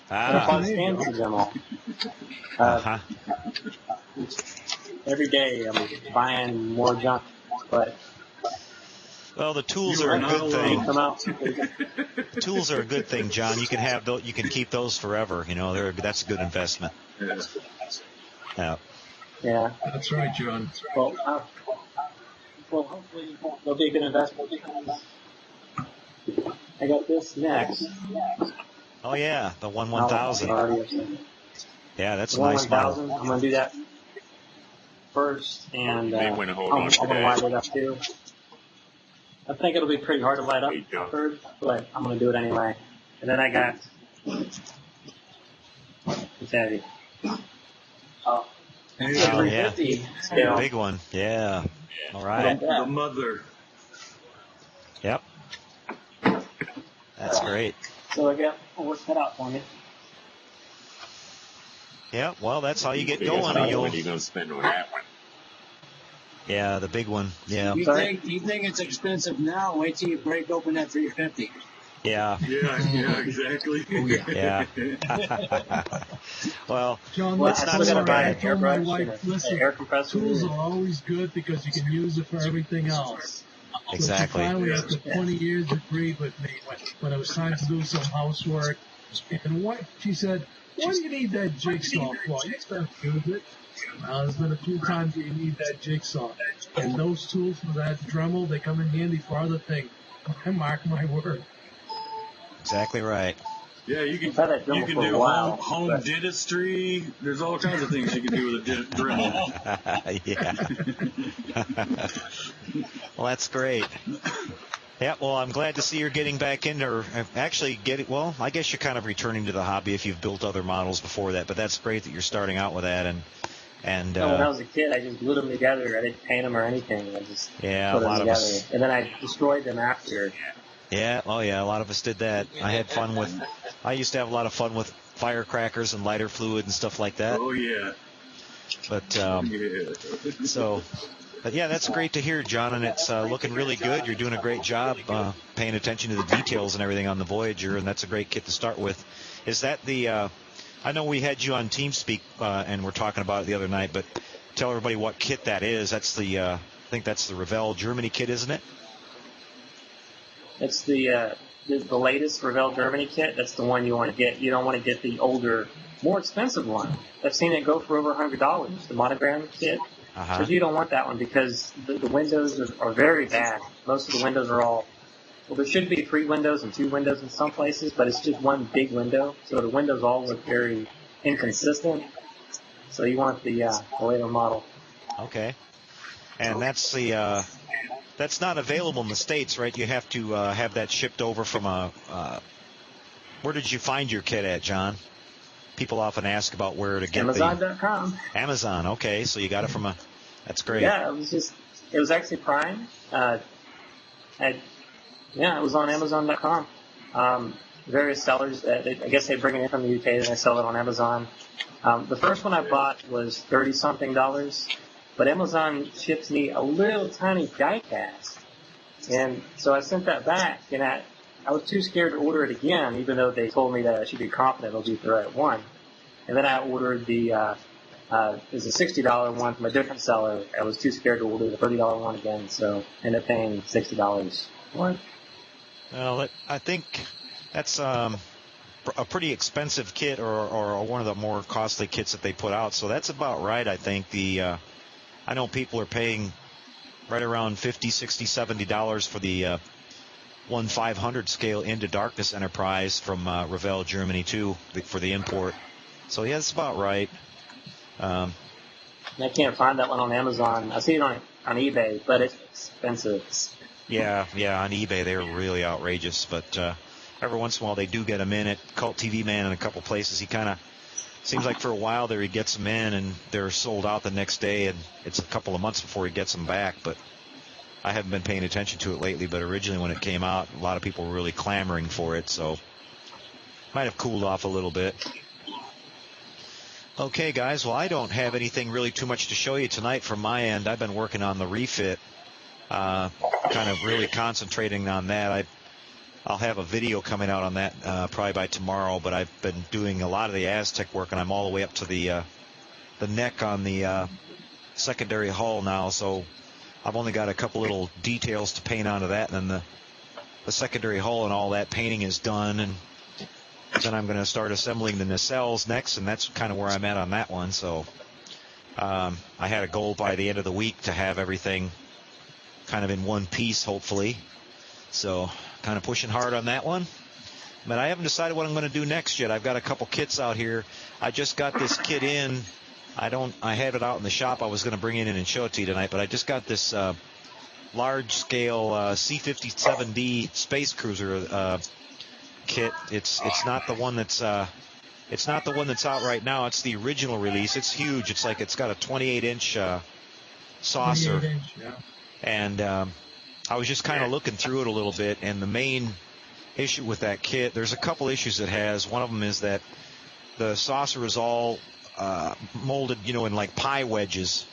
And I bought a stand for the Dremel. Every day I'm buying more junk, but. Well, the tools are a good thing. The tools are a good thing, John. You can have those. You can keep those forever. You know, that's a good investment. Yeah. Yeah. That's right, John. Well, hopefully they'll be a good investment. I got this next. Oh yeah, the 1000. Yeah, that's a nice model. I'm gonna do that first, and I'm gonna light it up too. I think it'll be pretty hard to light up first, but I'm going to do it anyway. And then I got, it's heavy. Oh, yeah. Scale. Big one. Yeah. All right. The mother. Yep. That's great. So I got work cut out for me. Yeah, well, that's how you get going. What are you going to spend on that one? Yeah, the big one. Yeah. You think it's expensive now? Wait till you break open that 350. Yeah. Yeah, exactly. Yeah. Well, John, Well, it's I not still so got to buy I an bad. told my airbrush wife, and listen, an air compressor. tools are always good because you can use it for everything else. Exactly. So she finally, after 20 years, agreed with me when it was time to do some housework. And she said, "What do you need that jigsaw for? You don't use it." Well, there's been a few times where you need that jigsaw. And those tools for that Dremel, they come in handy for other things. I mark my word. Exactly right. Yeah, you can I've had that Dremel for a do while, home but- dentistry. There's all kinds of things you can do with a Dremel. Yeah. Well, that's great. Yeah, well, I'm glad to see you're getting back in, or actually well, I guess you're kind of returning to the hobby if you've built other models before that, but that's great that you're starting out with that. And when I was a kid, I just glued them together. I didn't paint them or anything. I just put them together. And then I destroyed them after. Yeah, oh yeah, a lot of us did that. I used to have a lot of fun with firecrackers and lighter fluid and stuff like that. Oh yeah. But But yeah, that's great to hear, John, and it's looking really good. You're doing a great job paying attention to the details and everything on the Voyager, and that's a great kit to start with. Is that the I know we had you on TeamSpeak and we're talking about it the other night, but tell everybody what kit that is. That's the I think that's the Revell Germany kit, isn't it? It's the latest Revell Germany kit. That's the one you want to get. You don't want to get the older, more expensive one. I've seen it go for over $100, the monogram kit. Uh-huh. But you don't want that one because the windows are very bad. Most of the windows are all, well, there should be 3 windows and 2 windows in some places, but it's just one big window. So the windows all look very inconsistent. So you want the later model. Okay. And that's that's not available in the States, right? You have to have that shipped over from where did you find your kit at, John? People often ask about where to get Amazon.com. Amazon, okay. So you got it from that's great. Yeah, it was actually Prime. It was on Amazon.com. Various sellers, I guess they bring it in from the UK and they sell it on Amazon. The first one I bought was $30-something, but Amazon ships me a little tiny die cast. And so I sent that back, and I was too scared to order it again, even though they told me that I should be confident it'll be the right one. And then I ordered there's a $60 one from a different seller. I was too scared to order the $30 one again, so I ended up paying $60 for it. Well, I think that's a pretty expensive kit, or one of the more costly kits that they put out. So that's about right, I think. I know people are paying right around $50, $60, $70 for the 1/500 scale Into Darkness Enterprise from Revell Germany too, for the import. So yeah, that's about right. I can't find that one on Amazon. I see it on eBay, but it's expensive. Yeah, on eBay they're really outrageous, but every once in a while they do get them in at Cult TV Man in a couple places. He kind of seems like for a while there he gets them in and they're sold out the next day, and it's a couple of months before he gets them back. But I haven't been paying attention to it lately, but originally when it came out, a lot of people were really clamoring for it, so might have cooled off a little bit. Okay, guys, well, I don't have anything really too much to show you tonight from my end. I've been working on the refit, kind of really concentrating on that. I'll have a video coming out on that probably by tomorrow, but I've been doing a lot of the Aztec work, and I'm all the way up to the neck on the secondary hull now, so I've only got a couple little details to paint onto that, and then the secondary hull and all that painting is done, and then I'm going to start assembling the nacelles next, and that's kind of where I'm at on that one. So I had a goal by the end of the week to have everything kind of in one piece, hopefully. So kind of pushing hard on that one. But I haven't decided what I'm going to do next yet. I've got a couple kits out here. I just got this kit in. I have it out in the shop. I was going to bring it in and show it to you tonight, but I just got this large-scale C-57D space cruiser kit. It's not the one that's out right now. It's the original release. It's huge. It's got a 28-inch saucer. 28-inch, yeah. And I was just kind of looking through it a little bit, and the main issue with that kit, there's a couple issues it has. One of them is that the saucer is all molded, in like pie wedges.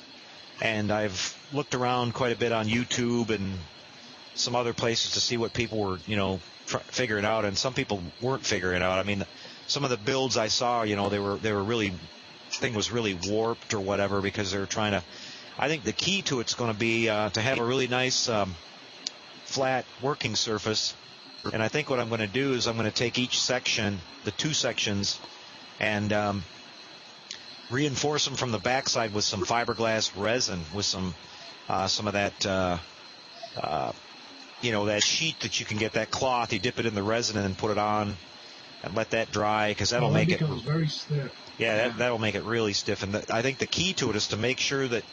And I've looked around quite a bit on YouTube and some other places to see what people were, figure it out, and some people weren't figuring it out. I mean, some of the builds I saw, you know, they were really, thing was really warped or whatever because they were trying to. I think the key to it's going to be to have a really nice flat working surface. And I think what I'm going to do is I'm going to take each section, the two sections, and reinforce them from the backside with some fiberglass resin, with some of that, you know, that sheet that you can get, that cloth. You dip it in the resin and then put it on and let that dry, because that'll make it very stiff. Yeah, that'll make it really stiff. And I think the key to it is to make sure that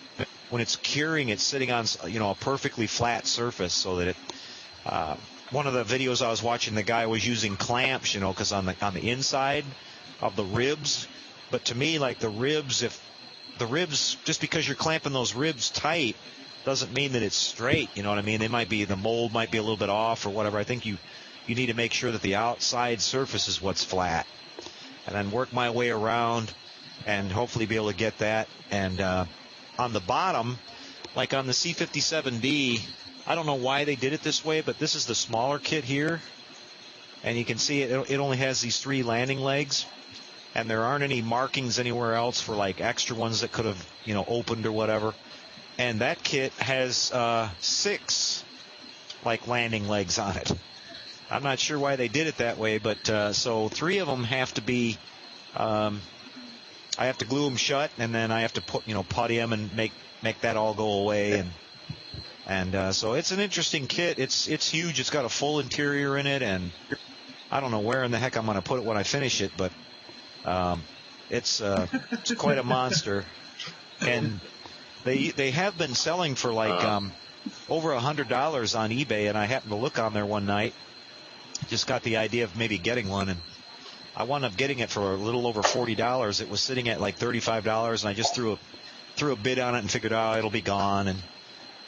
when it's curing, it's sitting on, you know, a perfectly flat surface, so that it. One of the videos I was watching, the guy was using clamps, you know, because on the inside of the ribs. But to me, like the ribs, if the ribs, just because you're clamping those ribs tight, doesn't mean that it's straight. You know what I mean? The mold might be a little bit off or whatever. I think you need to make sure that the outside surface is what's flat, and then work my way around and hopefully be able to get that. And on the bottom, like on the C57D, I don't know why they did it this way, but this is the smaller kit here, and you can see it only has these 3 landing legs, and there aren't any markings anywhere else for like extra ones that could have, you know, opened or whatever. And that kit has 6 like landing legs on it. I'm not sure why they did it that way, but so 3 of them have to be, I have to glue them shut, and then I have to putty them and make that all go away. And so it's an interesting kit. It's huge. It's got a full interior in it, and I don't know where in the heck I'm going to put it when I finish it, but it's quite a monster. And they have been selling for like over $100 on eBay, and I happened to look on there one night. Just got the idea of maybe getting one, and I wound up getting it for a little over $40. It was sitting at like $35, and I just threw a bid on it and figured, it'll be gone. And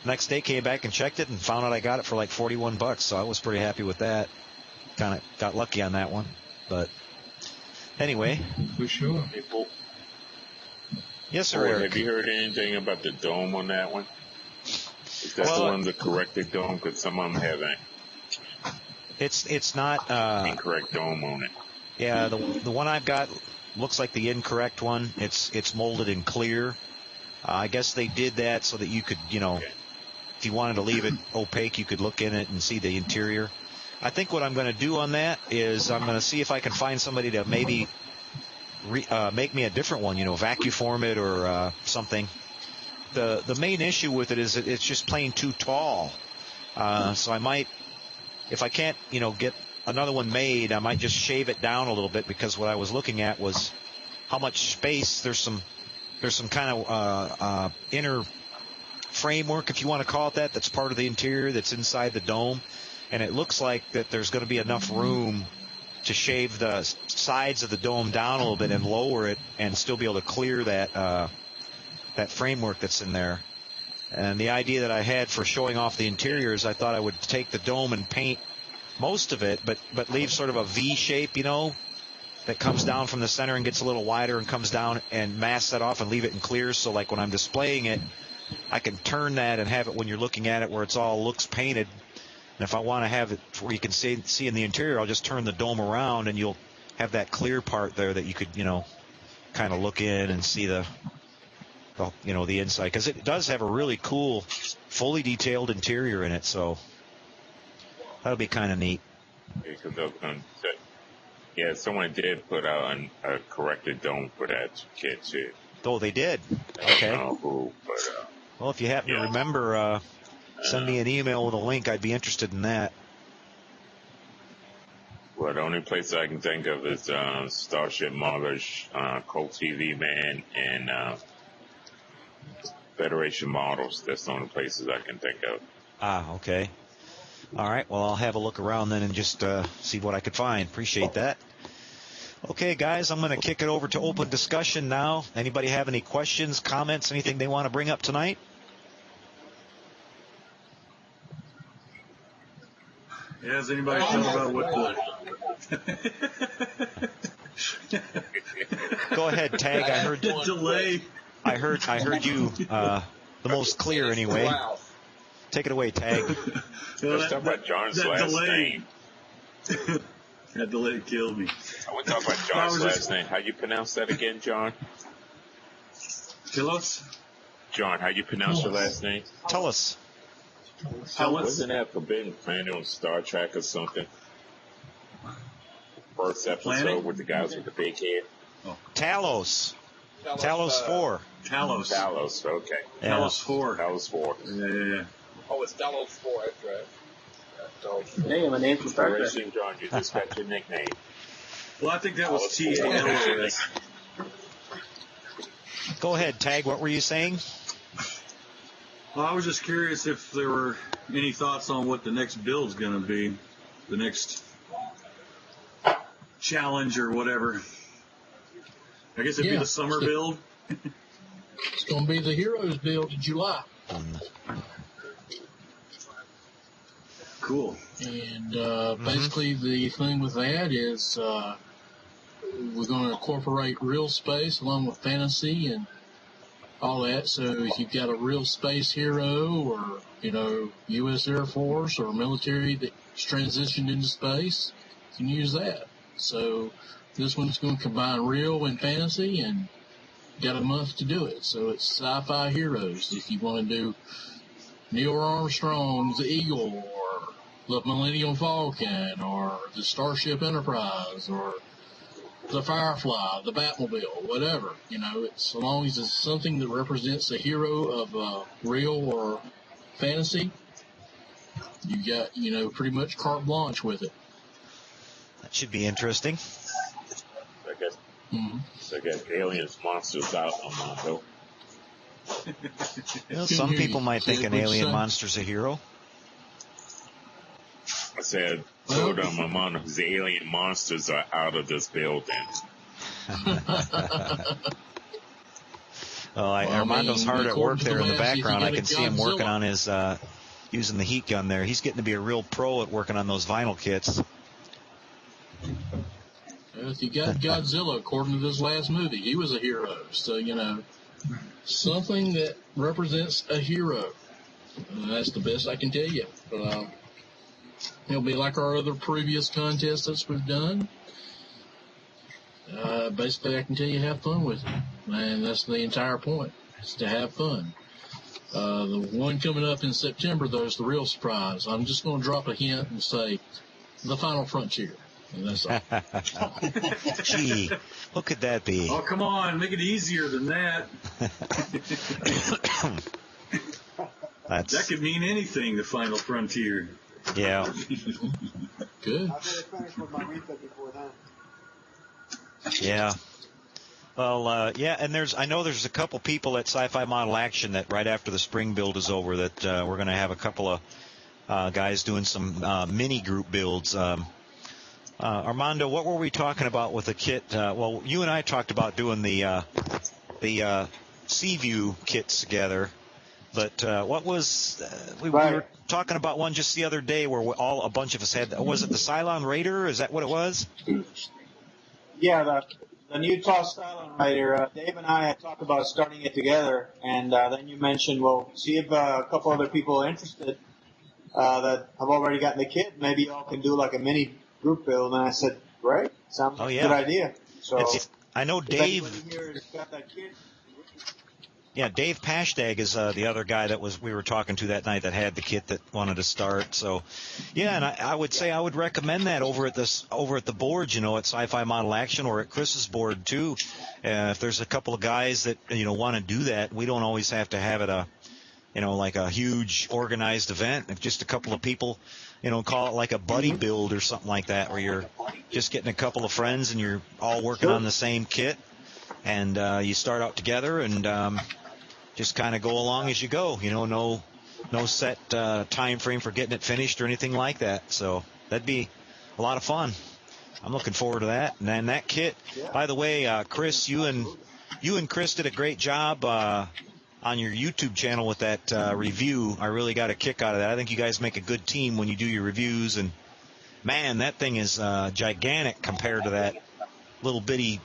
next day came back and checked it and found out I got it for like $41, so I was pretty happy with that. Kind of got lucky on that one, but anyway. For sure. Yes, sir, Eric. Have you heard anything about the dome on that one? Is that the one, the corrected dome? Because some of them have an It's not incorrect dome on it. Yeah, the one I've got looks like the incorrect one. It's molded in clear. I guess they did that so that you could, you know, if you wanted to leave it opaque, you could look in it and see the interior. I think what I'm going to do on that is I'm going to see if I can find somebody to maybe make me a different one, you know, vacuum form it or something. The main issue with it is that it's just plain too tall. So I might, if I can't, you know, get another one made, I might just shave it down a little bit, because what I was looking at was how much space there's some kind of inner framework, if you want to call it that, that's part of the interior that's inside the dome, and it looks like that there's going to be enough room to shave the sides of the dome down a little bit and lower it and still be able to clear that framework that's in there. And the idea that I had for showing off the interior is I thought I would take the dome and paint most of it, but leave sort of a V shape, you know, that comes down from the center and gets a little wider and comes down, and mask that off and leave it in clear. So like when I'm displaying it, I can turn that and have it when you're looking at it where it's all looks painted. And if I want to have it where you can see in the interior, I'll just turn the dome around and you'll have that clear part there that you could, you know, kind of look in and see the inside, because it does have a really cool, fully detailed interior in it. So that'll be kind of neat. Yeah, someone did put out a corrected dome for that kit too. Oh, they did. Okay. I don't know who, but well, if you happen to remember, send me an email with a link. I'd be interested in that. Well, the only place I can think of is Starship Motors, Colt TV Man, and Federation Models. That's the only places I can think of. Ah, okay. All right. Well, I'll have a look around then and just see what I could find. Appreciate that. Okay, guys, I'm going to kick it over to open discussion now. Anybody have any questions, comments, anything they want to bring up tonight? Yeah, has anybody thought about what Go ahead, Tag. I heard the delay. I heard you the most clear anyway. Wow. Take it away, Tag. Let's talk about John's last delay. name. Had to let it kill me. I want to talk about John's last name. How you pronounce that again, John? Telos? John, how you pronounce your last name? Tell us. Wasn't that Forbidden Planet on Star Trek or something? First episode with the guys with the big head. Oh. Talos. Talos 4. Talos, okay. Yeah. Talos 4. Talos 4. Yeah. Oh, it's Talos 4, that's right. Hey, my name's from Star Trek. John, you just got your nickname. Well, I think that was T-A-L-O-S. Go ahead, Tag. What were you saying? Well, I was just curious if there were any thoughts on what the next build's going to be. The next challenge or whatever. I guess it'd be the summer build. It's going to be the Heroes build in July. Cool. And basically the thing with that is we're going to incorporate real space along with fantasy and all that. So if you've got a real space hero or, U.S. Air Force or military that's transitioned into space, you can use that. So this one's going to combine real and fantasy and got a month to do it. So it's sci-fi heroes. If you want to do Neil Armstrong's Eagle or the Millennium Falcon or the Starship Enterprise or the Firefly, the Batmobile, whatever, it's as long as it's something that represents a hero of real or fantasy, you got, pretty much carte blanche with it. That should be interesting. So I got aliens, monsters out on Mondo. Some people might think an alien monster's a hero. I said, told them Mondo, the alien monsters are out of this building. Armando's hard at work there in the background. I can see him working on his, using the heat gun there. He's getting to be a real pro at working on those vinyl kits. If you got Godzilla, according to this last movie, he was a hero. So, something that represents a hero. That's the best I can tell you. It'll be like our other previous contests that we've done. Basically, I can tell you have fun with it. And that's the entire point, is to have fun. The one coming up in September, though, is the real surprise. I'm just going to drop a hint and say, The Final Frontier. And that's all. Gee, what could that be? Oh, come on, make it easier than that. That could mean anything, The Final Frontier. Yeah. Good. I better finish with my refit before then. Yeah. Well, and I know there's a couple people at Sci-Fi Model Action that right after the spring build is over that we're going to have a couple of guys doing some mini group builds. Armando, what were we talking about with the kit? Well, you and I talked about doing the Seaview kits together. But what was we were talking about one just the other day where a bunch of us had? Was it the Cylon Raider? Is that what it was? Yeah, the new TOS Cylon Raider. Dave and I had talked about starting it together, and then you mentioned, well, see if a couple other people are interested that have already gotten the kit. Maybe y'all can do like a mini group build. And I said, great, sounds like a good idea. So I know Dave. If anybody here has got that kit. Yeah, Dave Pashtag is the other guy that we were talking to that night that had the kit that wanted to start. So, yeah, and I would say I would recommend that over at the board, at Sci-Fi Model Action or at Chris's board too. If there's a couple of guys that want to do that, we don't always have to have it like a huge organized event. If just a couple of people, call it like a buddy build or something like that, where you're just getting a couple of friends and you're all working on the same kit, and you start out together and just kind of go along as you go. No set time frame for getting it finished or anything like that. So that'd be a lot of fun. I'm looking forward to that. And then that kit, by the way, Chris, you and Chris did a great job on your YouTube channel with that review. I really got a kick out of that. I think you guys make a good team when you do your reviews. And man, that thing is gigantic compared to that little bitty,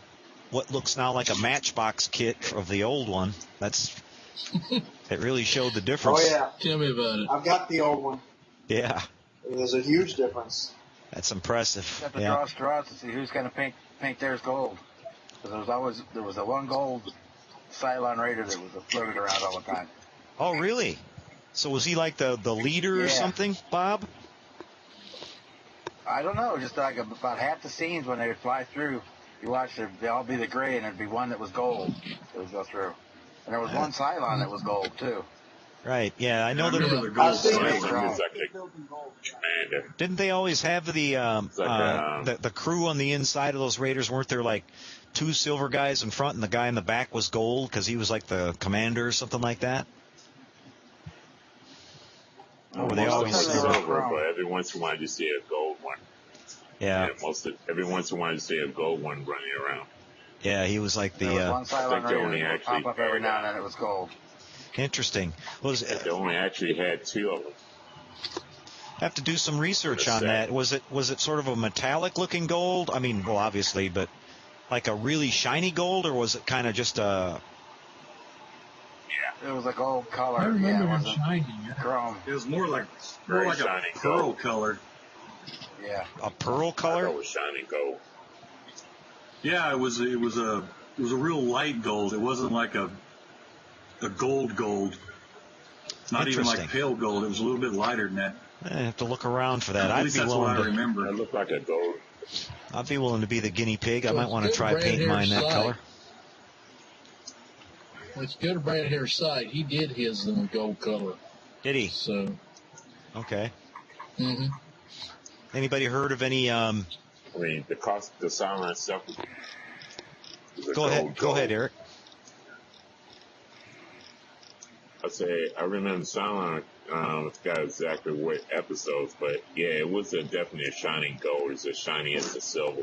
what looks now like a Matchbox kit of the old one. It really showed the difference. Oh, yeah. Tell me about it. I've got the old one. Yeah. There's a huge difference. That's impressive. You have to draw straws to see who's going to paint theirs gold. Because there was a one gold Cylon Raider that was floated around all the time. Oh, really? So was he like the leader or something, Bob? I don't know. Just like about half the scenes when they would fly through, you watch they'd all be the gray, and there'd be one that was gold that would go through. And there was one Cylon that was gold too. Right. Yeah, I know there were the gold Cylon. Didn't they always have the crew on the inside of those Raiders? Weren't there like two silver guys in front and the guy in the back was gold because he was like the commander or something like that? Or were they always silver? But every once in a while you see a gold one. Yeah. Every once in a while you see a gold one running around. Yeah, he was like the. There was one Cylon Raider that would pop up every now and then. It was gold. Interesting. They only actually had two of them. Have to do some research on that. Was it sort of a metallic looking gold? I mean, well, obviously, but like a really shiny gold, or was it kind of just a? Yeah, it was a gold color. I remember it shiny. Chrome. It was more like shiny a pearl gold color. Yeah. A pearl color? It was shiny gold. Yeah, it was a real light gold. It wasn't like a gold. Not even like pale gold. It was a little bit lighter than that. I have to look around for that. At least that's what I remember. It looked like a gold. I'd be willing to be the guinea pig. I might want to try painting mine that color. Let's go to Brad Hare's side. He did his in the gold color. Did he? So. Okay. Mm-hmm. Anybody heard of any? I mean, the Cylon stuff. Go ahead, Eric. I remember Cylon. I forgot exactly what episodes, but yeah, it was definitely a shining gold. It's as shiny as the silver.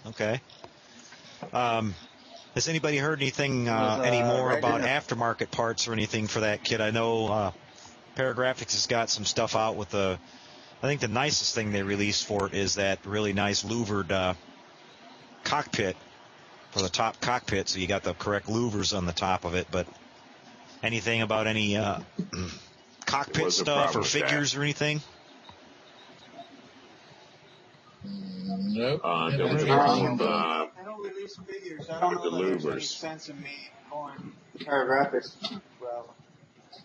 Okay. Has anybody heard anything any more about aftermarket parts or anything for that kit? I know Paragraphics has got some stuff out with I think the nicest thing they released for it is that really nice louvered cockpit for the top cockpit, so you got the correct louvers on the top of it. But anything about any cockpit stuff or figures or anything? Nope. There was a problem with I don't release figures. I don't know if there's any sense in me going Paragraphics. Well,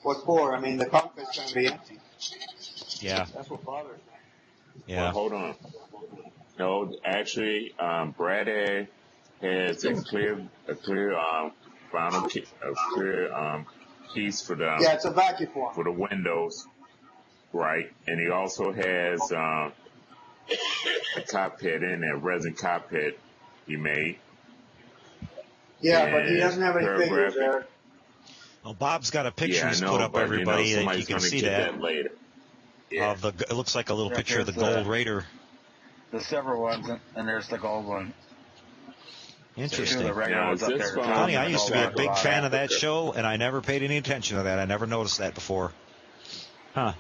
what for? I mean, the cockpit's going to be empty. Yeah. That's what bothers me. Yeah. Well, hold on. No, actually, Brad has a clear final piece for the it's a vacuum form for the windows, right? And he also has a cockpit in there, resin cockpit he made. Yeah, but he doesn't have any figures there. Well, Bob's got a picture he's I know, put up, but, everybody, that you somebody's can gonna see get that. later. Yeah. It looks like a little picture of the gold Raider. The silver ones, and there's the gold one. Interesting. Funny, I used to be a big fan of that show, and I never paid any attention to that. I never noticed that before. Huh.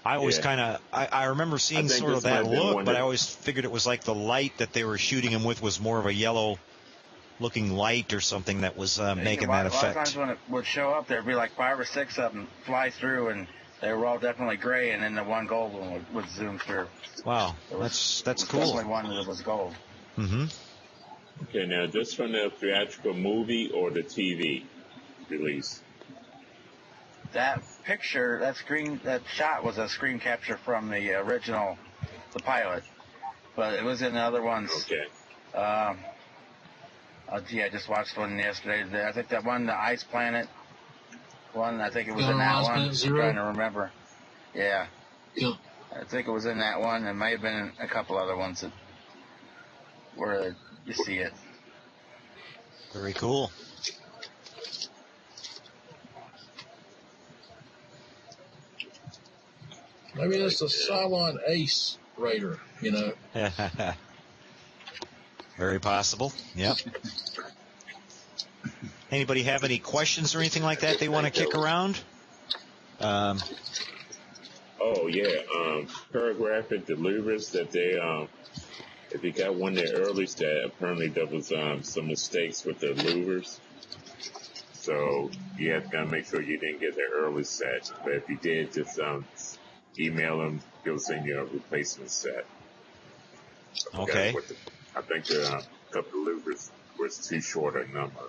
I always I remember seeing sort of that look, but I always figured it was like the light that they were shooting him with was more of a yellow-looking light or something that was making that effect. A lot of times when it would show up, there'd be like 5 or 6 of them fly through, and they were all definitely gray, and then the one gold one would zoom through. Wow, that's cool. Definitely one that was gold. Mm-hmm. Okay, now this from the theatrical movie or the TV release? That picture, that shot was a screen capture from the original, the pilot, but it was in the other ones. Okay. I just watched one yesterday. I think that one, the Ice Planet one, I think it was in that one. I'm trying to remember. Yeah. I think it was in that one. It may have been in a couple other ones where you see it. Very cool. Maybe that's a Cylon Ace Raider, Very possible. Yep. Anybody have any questions or anything like that they want to kick around? Paragraphic delivers that they if you got one of their early that apparently there was some mistakes with the louvers. So you have to make sure you didn't get their early set. But if you did, just email them it was in your replacement set. Okay. I think a couple of louvers was too short a number.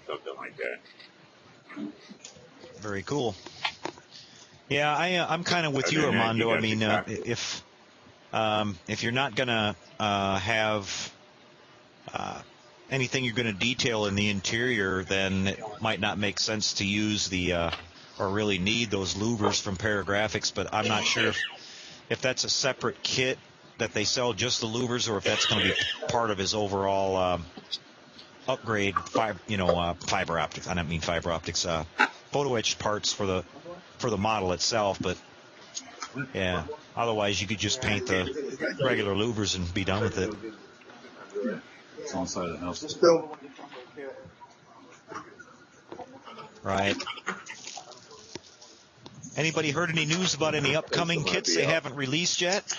Something like that. Very cool. Yeah, I'm kind of with you, Armando. I mean, if you're not gonna have anything you're going to detail in the interior, then it might not make sense to use or really need those louvers from Paragraphics. But I'm not sure if that's a separate kit that they sell just the louvers, or if that's going to be part of his overall upgrade. Fiber optics. I don't mean fiber optics. Photo etched parts for the model itself. But yeah, otherwise you could just paint the regular louvers and be done with it. It's on the side of the house. Right. Anybody heard any news about any upcoming kits they haven't released yet?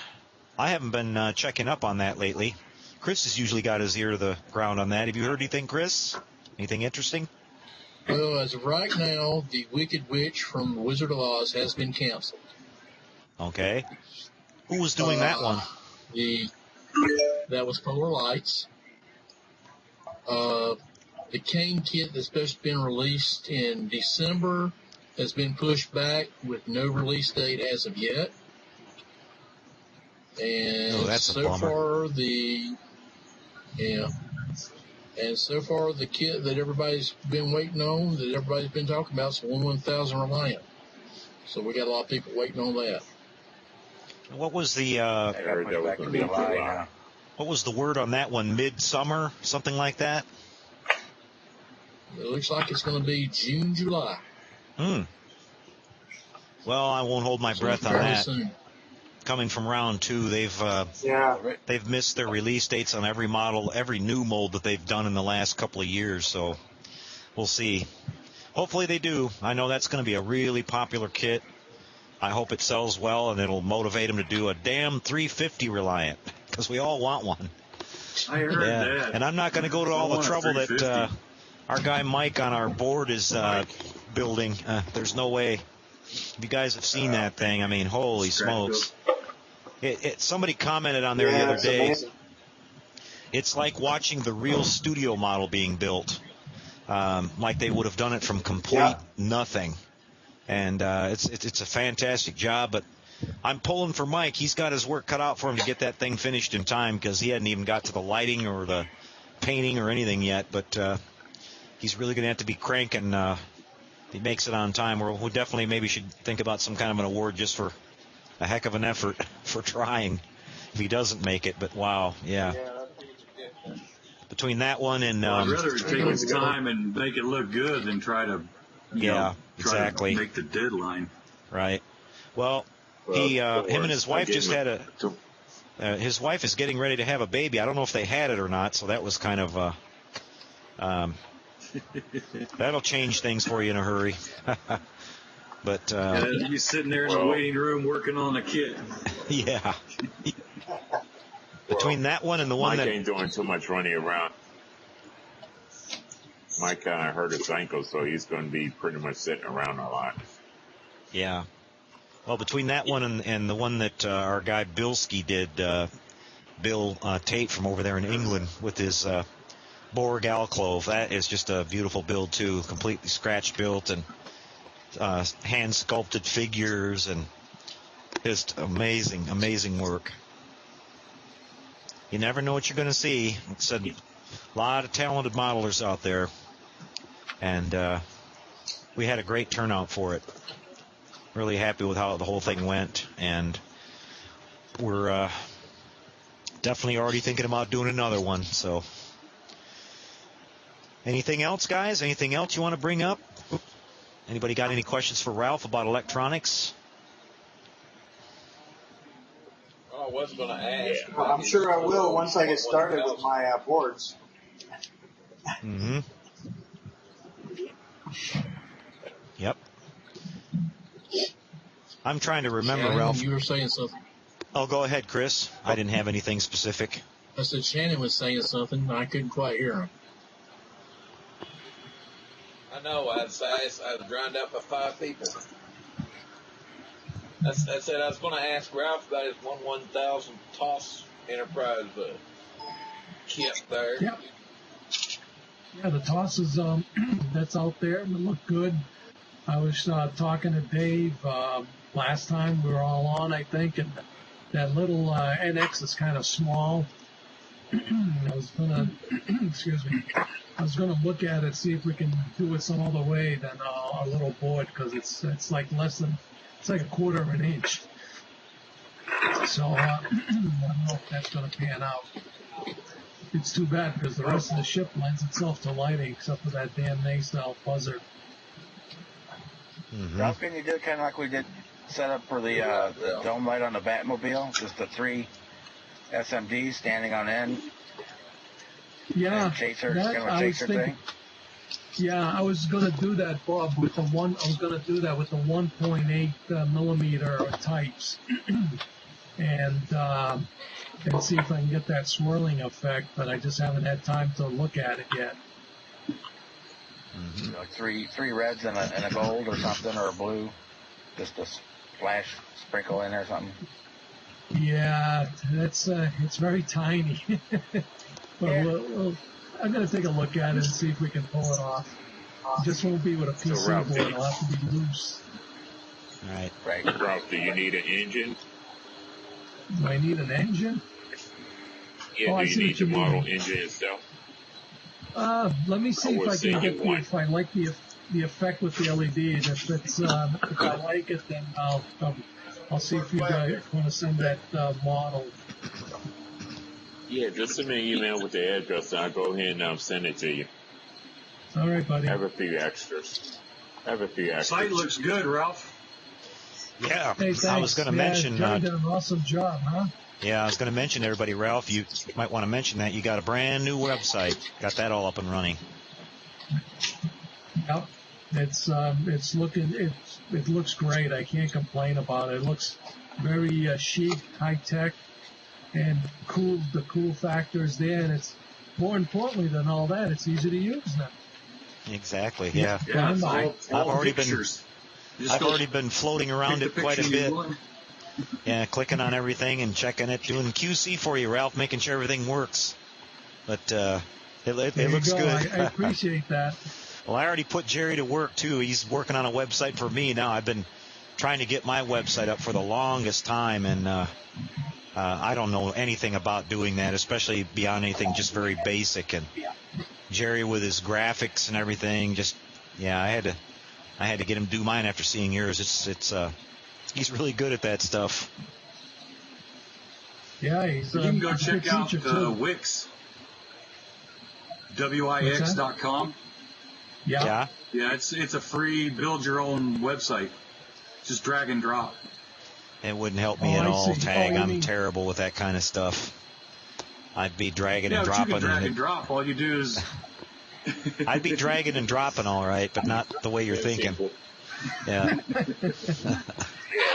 I haven't been checking up on that lately. Chris has usually got his ear to the ground on that. Have you heard anything, Chris? Anything interesting? Well, as of right now, the Wicked Witch from The Wizard of Oz has been canceled. Okay. Who was doing that one? That was Polar Lights. The Kane kit that's supposed to have been released in December has been pushed back with no release date as of yet. And so far the kit that everybody's been waiting on, that everybody's been talking about, is the 1000 Reliant. So we got a lot of people waiting on that. What was the what was the word on that one? Midsummer, something like that? It looks like it's going to be June, July. Well, I won't hold my breath on that. Soon. Coming from round 2, they've missed their release dates on every model, every new mold that they've done in the last couple of years. So we'll see. Hopefully they do. I know that's going to be a really popular kit. I hope it sells well and it'll motivate them to do a damn 350 Reliant, because we all want one. I heard that. And I'm not going to go to all the trouble that our guy Mike on our board is building. There's no way. If you guys have seen that thing, I mean, holy smokes. Somebody commented on there the other day. Amazing. It's like watching the real studio model being built, like they would have done it from complete nothing. And it's a fantastic job, but I'm pulling for Mike. He's got his work cut out for him to get that thing finished in time, because he hadn't even got to the lighting or the painting or anything yet. But he's really going to have to be cranking. If he makes it on time, we definitely maybe should think about some kind of an award just for a heck of an effort for trying if he doesn't make it. But wow, yeah. Between that one and I'd rather take his time and make it look good than try to exactly make the deadline. Right. Well, him and his wife just had his wife is getting ready to have a baby. I don't know if they had it or not, so that was kind of that'll change things for you in a hurry. But you're sitting there in the waiting room working on the kit. Yeah. Between that one and the one Mike ain't doing too much running around. Mike kind of hurt his ankle, so he's going to be pretty much sitting around a lot. Yeah. Well, between that one and the one that our guy Bilski did, Bill Tate from over there in England with his Borg alcove, that is just a beautiful build too, completely scratch built and hand sculpted figures, and just amazing work. You never know what you're going to see. Like I said, a lot of talented modelers out there, and we had a great turnout for it. Really happy with how the whole thing went, and we're definitely already thinking about doing another one. So, anything else, guys? Anything else you want to bring up? Anybody got any questions for Ralph about electronics? I was going to ask. Yeah, I'm sure I will once I get started with my boards. Mm-hmm. Yep. I'm trying to remember, Shannon, Ralph. You were saying something. Oh, go ahead, Chris. I didn't have anything specific. I said Shannon was saying something. I couldn't quite hear him. I know. I was drowned out by 5 people. I said I was going to ask Ralph about his 1000 TOS Enterprise kit there. Yep. Yeah, the TOS is that's out there. It look good. I was talking to Dave last time we were all on, I think, and that little NX is kind of small. I was gonna, excuse me, I was gonna look at it, see if we can do it some other way than a little board, because it's like less than, it's like a quarter of an inch. So I don't know if that's gonna pan out. It's too bad because the rest of the ship lends itself to lighting, except for that damn Naysal buzzer. Mm-hmm. Ralph, can you do it kind of like we did set up for the dome light on the Batmobile? Just the 3 SMDs standing on end? Yeah. Chaser, that, kind of a chaser thing? Yeah, I was going to do that, Bob, with the 1.8 millimeter types. and see if I can get that swirling effect, but I just haven't had time to look at it yet. Mm-hmm. Like three reds and a gold or something, or a blue, just a splash sprinkle in there or something. Yeah, that's it's very tiny. But yeah. I'm going to take a look at it and see if we can pull it off. It just won't be with a PC board. It'll have to be loose. Right. Ralph, do you need an engine? Do I need an engine? Yeah, do you need the model engine itself? Let me see if I can get if I like the effect with the LEDs. If it's if I like it, then I'll see if you guys want to send that model. Yeah, just send me an email with the address, and I'll go ahead and send it to you. All right, buddy. Have a few extras. Site looks good, Ralph. Yeah, hey, I was going to mention. Johnny did an awesome job, huh? Yeah, I was going to mention to everybody, Ralph, you might want to mention that you got a brand new website. Got that all up and running. Yep, it looks great. I can't complain about it. It looks very chic, high tech, and cool. The cool factor is there, and it's more importantly than all that, it's easy to use now. Exactly. Yeah. I've already been floating around it quite a bit. Yeah, clicking on everything and checking it, doing QC for you, Ralph, making sure everything works. But it looks good. I appreciate that. Well, I already put Jerry to work, too. He's working on a website for me now. I've been trying to get my website up for the longest time, and I don't know anything about doing that, especially beyond anything just very basic. And Jerry with his graphics and everything, I had to get him to do mine after seeing yours. He's really good at that stuff. Yeah, you can go check out Wix. Wix.com. Yeah. Yeah, it's a free build your own website. Just drag and drop. It wouldn't help me at all, Tag. I'm terrible with that kind of stuff. I'd be dragging and dropping. You can drag and drop. All you do is... I'd be dragging and dropping all right, but not the way you're thinking. Yeah.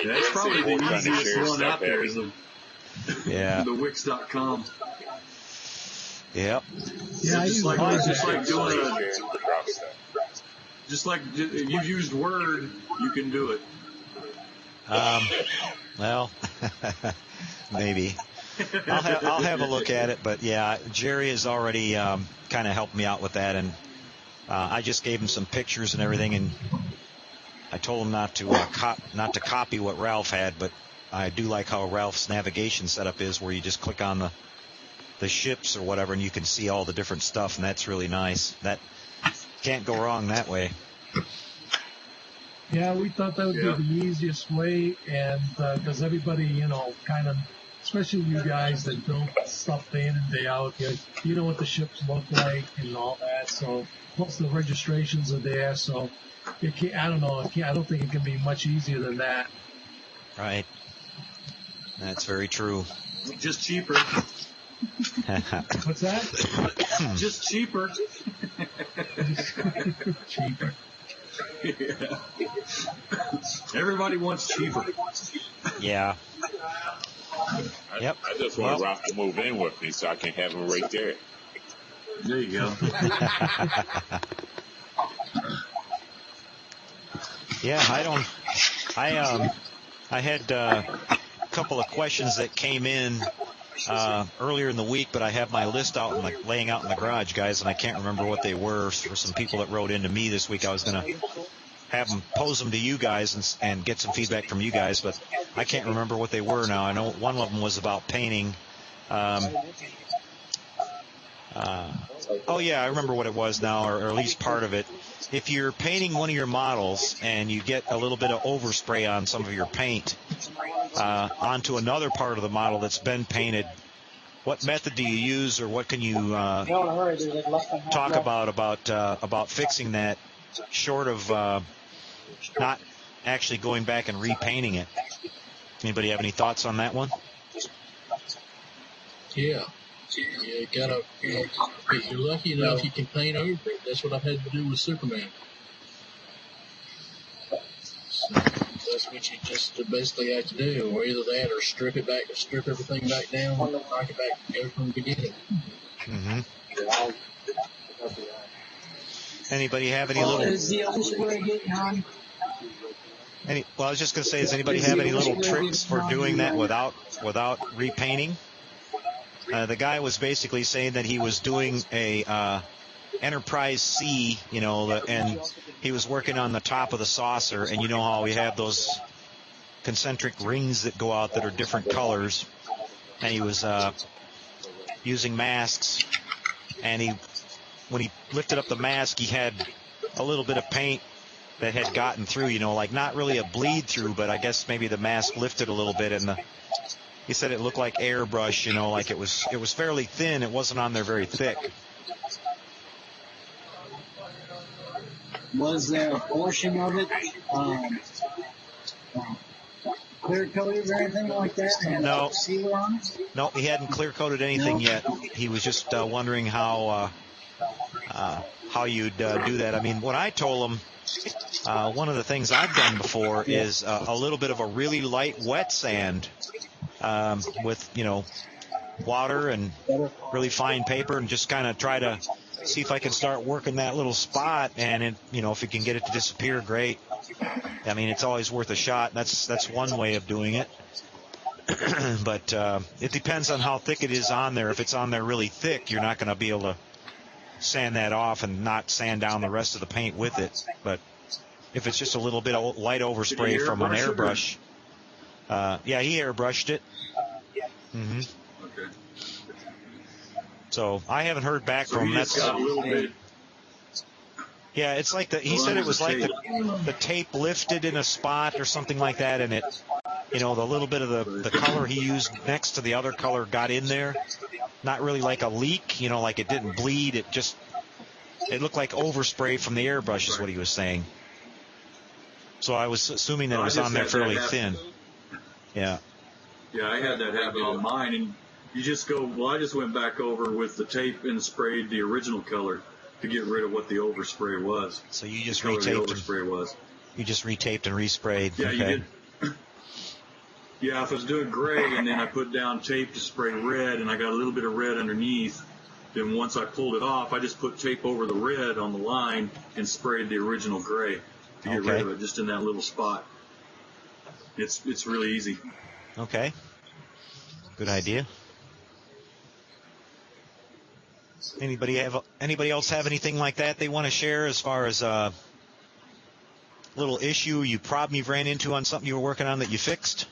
That's probably the easiest one out there is the Wix.com. Yep. Yeah, just like you've used Word, you can do it. Well, maybe. I'll have a look at it, but yeah, Jerry has already kind of helped me out with that, and I just gave him some pictures and everything, and I told him not to copy what Ralph had, but I do like how Ralph's navigation setup is, where you just click on the ships or whatever, and you can see all the different stuff, and that's really nice. That can't go wrong that way. Yeah, we thought that would be the easiest way, and because everybody, kind of, especially you guys that build stuff day in and day out, you know what the ships look like and all that. So plus the registrations are there, so I don't know. I don't think it can be much easier than that. Right. That's very true. Just cheaper. What's that? Just cheaper. Cheaper. Yeah. Everybody wants cheaper. Yeah. Yep. I just want Ralph to move in with me so I can have him right there. There you go. Yeah, I had a couple of questions that came in earlier in the week, but I have my list out and laying out in the garage, guys, and I can't remember what they were. For some people that wrote into me this week, I was going to have them pose them to you guys and get some feedback from you guys, but I can't remember what they were now. I know one of them was about painting. Oh, yeah, I remember what it was now, or at least part of it. If you're painting one of your models and you get a little bit of overspray on some of your paint onto another part of the model that's been painted, what method do you use, or what can you talk about fixing that, short of not actually going back and repainting it? Anybody have any thoughts on that one? Yeah. You gotta, if you're lucky enough, you can paint over it. That's what I've had to do with Superman. So that's what you just basically have to do, or either that or strip everything back down, knock it back, and go from the beginning. Mm-hmm. Anybody have any little? Is the overspray getting on? Well, I was just going to say, does anybody have any little tricks for doing that without repainting? The guy was basically saying that he was doing a Enterprise C, and he was working on the top of the saucer, and you know how we have those concentric rings that go out that are different colors, and he was using masks, and when he lifted up the mask, he had a little bit of paint that had gotten through, not really a bleed through, but I guess maybe the mask lifted a little bit, and he said it looked like airbrush, like it was fairly thin. It wasn't on there very thick. Was there a portion of it clear coated or anything like that? No. Sealer on it? No, he hadn't clear coated anything yet. He was just wondering how you'd do that. I mean, what I told him, one of the things I've done before is a little bit of a really light wet sand with, water and really fine paper, and just kind of try to see if I can start working that little spot, and if you can get it to disappear, great. I mean, it's always worth a shot. That's one way of doing it. But it depends on how thick it is on there. If it's on there really thick, you're not going to be able to sand that off and not sand down the rest of the paint with it. But if it's just a little bit of light overspray from an airbrush, yeah, he airbrushed it. Mm-hmm. Okay. So I haven't heard back from him. That's got a little bit. Yeah, it's like he said it was like the tape lifted in a spot or something like that, and it, the little bit of the color he used next to the other color got in there. Not really like a leak, like it didn't bleed. It looked like overspray from the airbrush is what he was saying. So I was assuming that it was on there fairly thin. Yeah. Yeah, I had that happen on mine, and you just go, well, I just went back over with the tape and sprayed the original color to get rid of what the overspray was. So you just retaped. You just retaped and resprayed. Yeah, okay. You did. Yeah, if I was doing gray and then I put down tape to spray red and I got a little bit of red underneath, then once I pulled it off, I just put tape over the red on the line and sprayed the original gray to get rid of it, just in that little spot. It's really easy. Okay. Good idea. Anybody else have anything like that they want to share as far as a little issue, problem you've ran into on something you were working on that you fixed?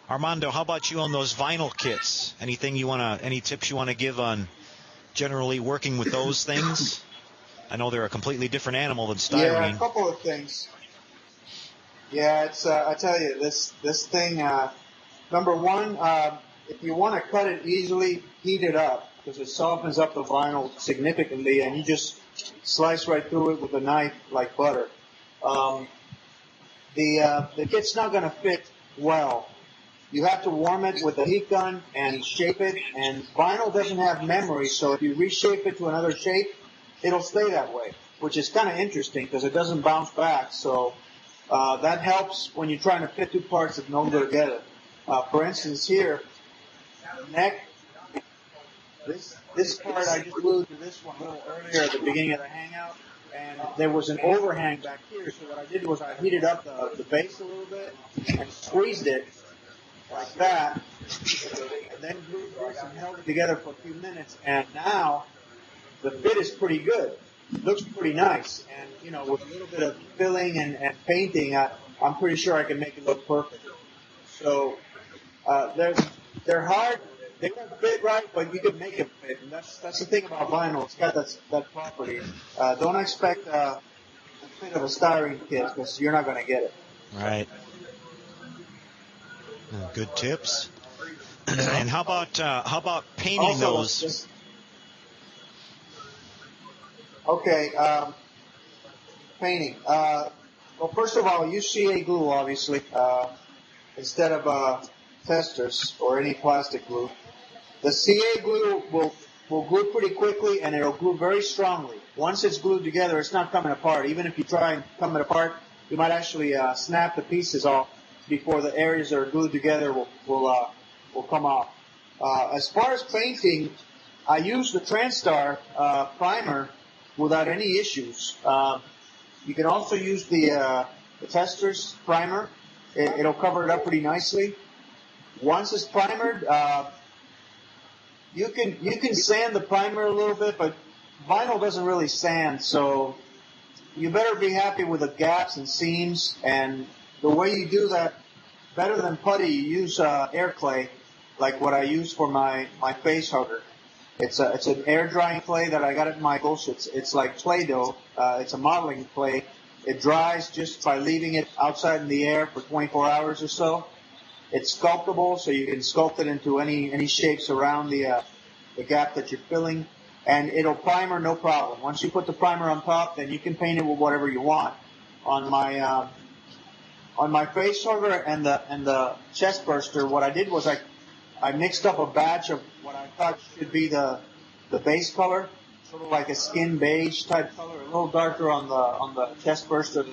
Armando, how about you on those vinyl kits? Any tips you want to give on generally working with those things? I know they're a completely different animal than styrene. Yeah, a couple of things. Yeah, it's I tell you, this thing. Number one, if you want to cut it easily, heat it up, because it softens up the vinyl significantly, and you just slice right through it with a knife like butter. The kit's not going to fit well. You have to warm it with a heat gun and shape it, and vinyl doesn't have memory, so if you reshape it to another shape, it'll stay that way, which is kind of interesting because it doesn't bounce back. So that helps when you're trying to fit two parts that don't go together. For instance, here, neck, this part, I just glued to this one a little earlier at the beginning of the Hangout. and there was an overhang back here. So what I did was I heated up the base a little bit and squeezed it like that, and then glued this and held it together for a few minutes. And now the fit is pretty good. It looks pretty nice. And, you know, with a little bit of filling and painting, I'm pretty sure I can make it look perfect. So they're hard. They won't fit right, but you can make it fit. And that's the thing about vinyl. It's got that property. Don't expect the fit of a styrene kit because you're not going to get it. Right. Good tips. And how about painting also, those? Okay, painting. Well, first of all, use CA glue, obviously, instead of testers or any plastic glue. The CA glue will glue pretty quickly, and it'll glue very strongly. Once it's glued together, it's not coming apart. Even if you try and come it apart, you might actually snap the pieces off before the areas that are glued together will come off. As far as painting, I use the TransStar primer without any issues. You can also use the Testers primer. It'll cover it up pretty nicely. Once it's primered, you can sand the primer a little bit, but vinyl doesn't really sand, so you better be happy with the gaps and seams. And the way you do that, better than putty, you use air clay, like what I use for my face hugger. It's an air drying clay that I got at Michael's. It's like Play-Doh. It's a modeling clay. It dries just by leaving it outside in the air for 24 hours or so. It's sculptable, so you can sculpt it into any shapes around the gap that you're filling, and it'll primer no problem. Once you put the primer on top, then you can paint it with whatever you want. On my face hugger and the chest burster, what I did was I mixed up a batch of what I thought should be the base color, sort of like a skin beige type color, a little darker on the chest burster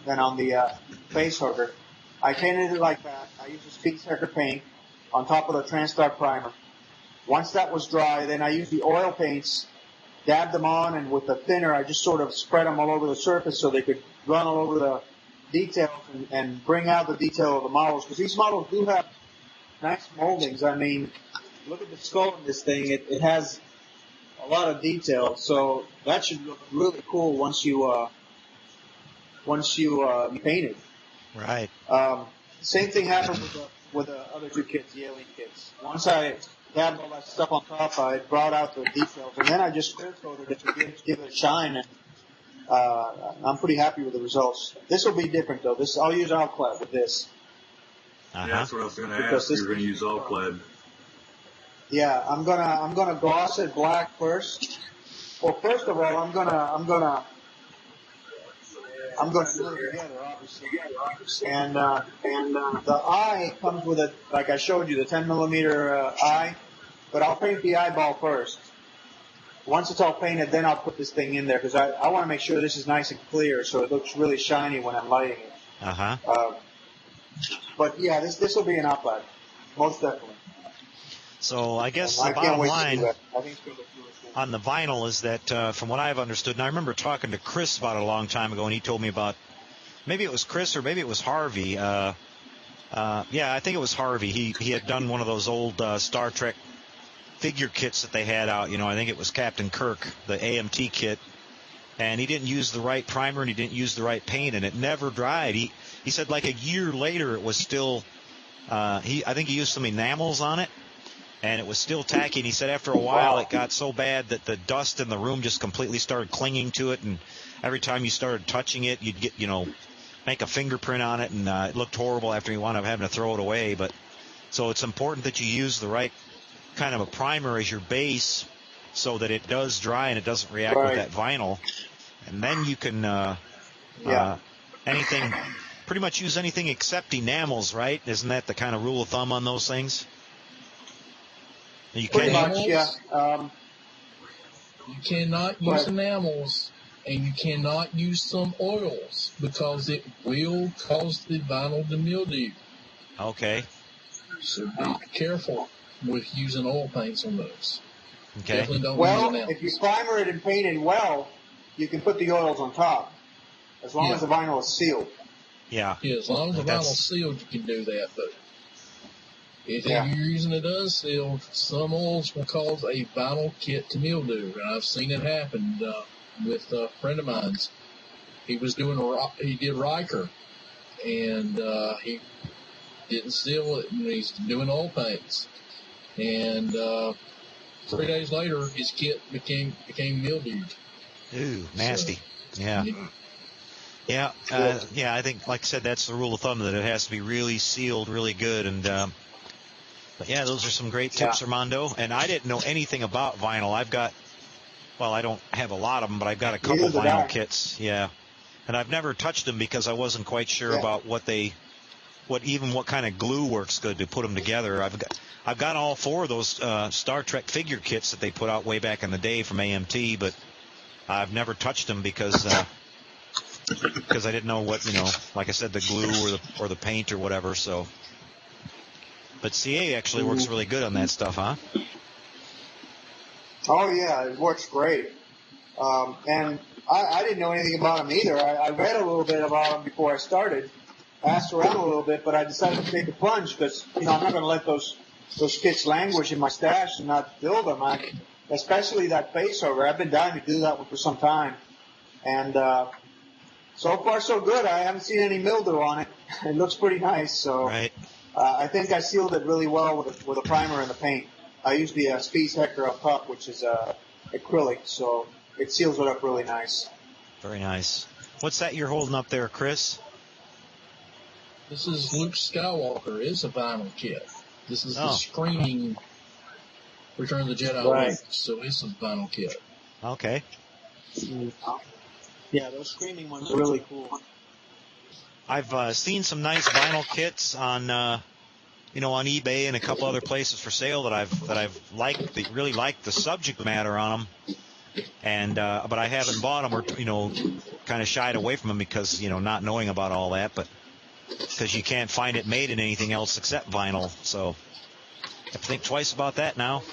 than on the face hugger. I painted it like that. I used a speed checker paint on top of the TransStar primer. Once that was dry, then I used the oil paints, dabbed them on, and with the thinner, I just sort of spread them all over the surface so they could run all over the details and bring out the detail of the models. Because these models do have nice moldings. I mean, look at the skull in this thing. It has a lot of detail, so that should look really cool once you paint it. Right. Same thing happened with the other two kits, the alien kits. Once I dabbed all that stuff on top, I brought out the details, and then I just clear coated it to give it a shine, and I'm pretty happy with the results. This will be different though. I'll use Alclad with this. Yeah, that's what I was going to ask. You're going to use Alclad. Yeah, I'm gonna gloss it black first. Well, first of all, I'm gonna glue it together, obviously. And the eye comes with like I showed you, the 10 millimeter eye. But I'll paint the eyeball first. Once it's all painted, then I'll put this thing in there because I want to make sure this is nice and clear so it looks really shiny when I'm lighting it. But yeah, this will be an outlet, most definitely. So I guess the bottom line on the vinyl is that from what I've understood, and I remember talking to Chris about it a long time ago, and he told me about, maybe it was Chris or maybe it was Harvey. Yeah, I think it was Harvey. He had done one of those old Star Trek figure kits that they had out. You know, I think it was Captain Kirk, the AMT kit. And he didn't use the right primer and he didn't use the right paint, and it never dried. He said like a year later it was still, I think he used some enamels on it, and it was still tacky. And he said after a while it got so bad that the dust in the room just completely started clinging to it, and every time you started touching it, you'd get, make a fingerprint on it, and it looked horrible after you wound up having to throw it away. But so it's important that you use the right kind of a primer as your base so that it does dry and it doesn't react with that vinyl. And then you can pretty much use anything except enamels, right? Isn't that the kind of rule of thumb on those things? You pretty much, yeah. You cannot use enamels, and you cannot use some oils because it will cause the vinyl to mildew. Okay. So be careful with using oil paints on those. Okay. Definitely don't use well, enamels. if you primer it and paint it well, you can put the oils on top, as long as the vinyl is sealed. Yeah. Yeah, as long as the vinyl's sealed, you can do that. But if you're using it unsealed, some oils will cause a vinyl kit to mildew, and I've seen it happen with a friend of mine's. He did Riker, and he didn't seal it, and he's doing oil paints. And 3 days later, his kit became mildewed. Ooh, nasty. So, yeah. I think, like I said, that's the rule of thumb, that it has to be really sealed, really good. And but yeah, those are some great tips, Armando. And I didn't know anything about vinyl. I don't have a lot of them, but I've got a couple vinyl kits. Yeah. And I've never touched them because I wasn't quite sure about what kind of glue works good to put them together. I've got all 4 of those Star Trek figure kits that they put out way back in the day from AMT, but I've never touched them because I didn't know what, like I said, the glue or the paint or whatever. So, but CA actually works really good on that stuff, huh? Oh yeah, it works great. And I didn't know anything about them either. I read a little bit about them before I started. I asked around a little bit, but I decided to take a plunge because, I'm not going to let those kits languish in my stash and not build them. Especially that face over. I've been dying to do that one for some time. And so far so good. I haven't seen any mildew on it. It looks pretty nice. So I think I sealed it really well with a primer and the paint. I used the Spies Hecker up top, which is acrylic, so it seals it up really nice. Very nice. What's that you're holding up there, Chris? This is Luke Skywalker. It's a vinyl kit. This is the Screaming Return of the Jedi Luke, so it's a vinyl kit. Okay. Yeah, those Screaming ones are really cool. I've seen some nice vinyl kits on on eBay and a couple other places for sale that I've liked. They really like the subject matter on them, and but I haven't bought them or kind of shied away from them because not knowing about all that, but because you can't find it made in anything else except vinyl, so I have to think twice about that now.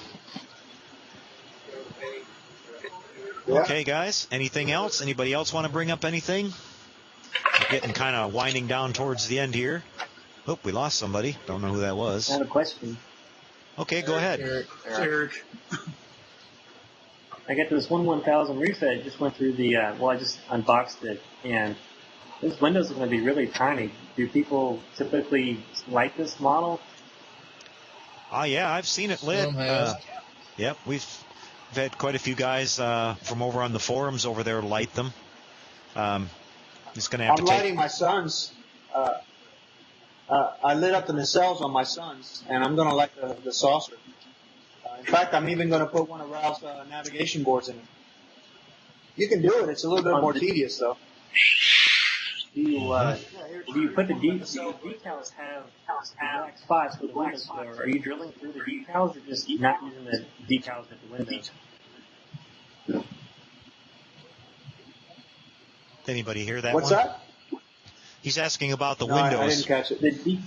Okay, guys, anything else? Anybody else want to bring up anything? We're getting kind of winding down towards the end here. Oh, we lost somebody. Don't know who that was. I have a question. Okay, go ahead. Eric. I got this 1/1000 reset. Just went through the, I just unboxed it, and those windows are going to be really tiny. Do people typically like this model? Yeah, I've seen it lit. Yep, we've had quite a few guys from over on the forums over there light them. Just going to have I'm lighting my son's. I lit up the nacelles on my son's, and I'm going to light the saucer. In fact, I'm even going to put one of Ralph's navigation boards in it. You can do it. It's a little bit more tedious, though. Do you put the decals have black spots with the windows, or are you drilling through the decals, or just not using the decals at the windows? Anybody hear that? What's that? He's asking about the windows. I didn't catch it. The decals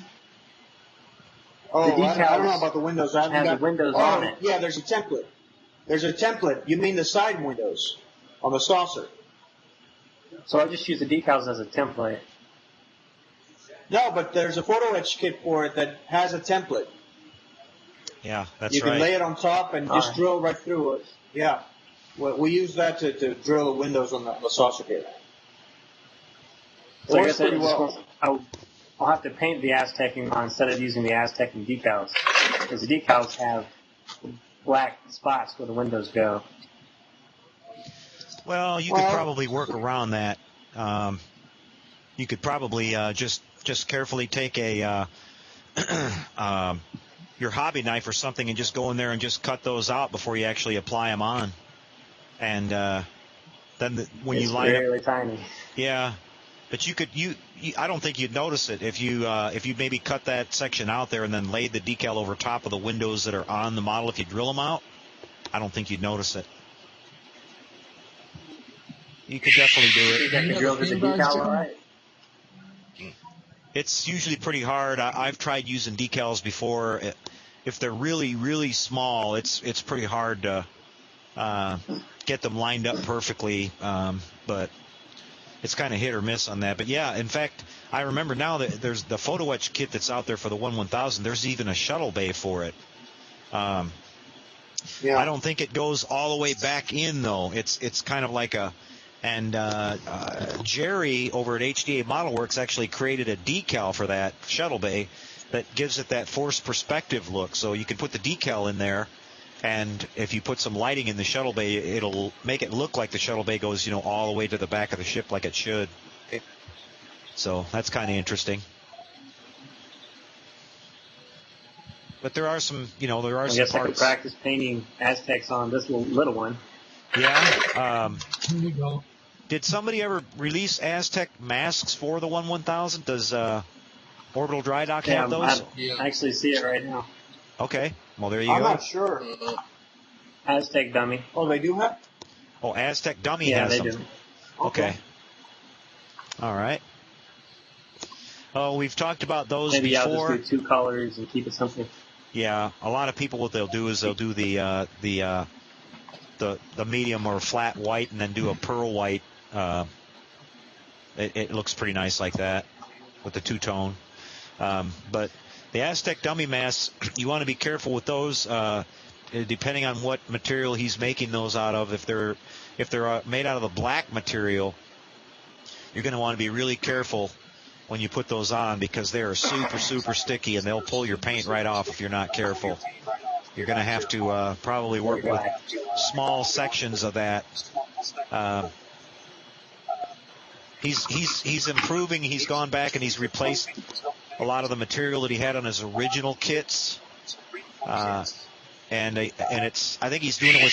I don't know about the windows. I haven't got the windows on it. Yeah, there's a template. There's a template. You mean the side windows on the saucer? So I just use the decals as a template. No, but there's a photo etch kit for it that has a template. Yeah, that's right. You can lay it on top and just drill right through it. Yeah. We use that to drill the windows on the saucer kit. So I guess I'll have to paint the Aztecing on instead of using the Aztecing decals, because the decals have black spots where the windows go. Well, you could probably work around that. You could probably just carefully take a your hobby knife or something and just go in there and just cut those out before you actually apply them on. And then when you line really tiny. Yeah. But I don't think you'd notice it if you maybe cut that section out there and then laid the decal over top of the windows that are on the model. If you drill them out, I don't think you'd notice it. You could definitely do it. You got to drill the decal all right. It's usually pretty hard. I've tried using decals before. If they're really, really small, it's pretty hard to get them lined up perfectly, but it's kind of hit or miss on that. But yeah, in fact, I remember now that there's the photo etch kit that's out there for the 1000. There's even a shuttle bay for it. I don't think it goes all the way back in though. It's kind of like a, and Jerry over at HDA Model Works actually created a decal for that shuttle bay that gives it that forced perspective look. So you can put the decal in there, and if you put some lighting in the shuttle bay, it'll make it look like the shuttle bay goes, all the way to the back of the ship like it should. So that's kind of interesting. But there are some, there are I some guess parts. I could practice painting Aztecs on this little one. Yeah. Here you go. Did somebody ever release Aztec masks for the 1000? Does Orbital Dry Dock have those? I actually see it right now. Okay. Well, there you I'm go. not sure. Aztec dummy. Oh, they do have? Oh, Aztec Dummy has they them. do. Okay. All right. Oh, we've talked about those Maybe before. I'll just do 2 colors and keep it simple. Yeah, a lot of people, what they'll do is they'll do the medium or flat white and then do a pearl white. It looks pretty nice like that with the two-tone. But the Aztec Dummy masks, you want to be careful with those. Depending on what material he's making those out of, if they're made out of the black material, you're going to want to be really careful when you put those on, because they are super, super sticky, and they'll pull your paint right off if you're not careful. You're going to have to probably work with small sections of that. He's improving. He's gone back and he's replaced a lot of the material that he had on his original kits. And it's, I think he's doing it with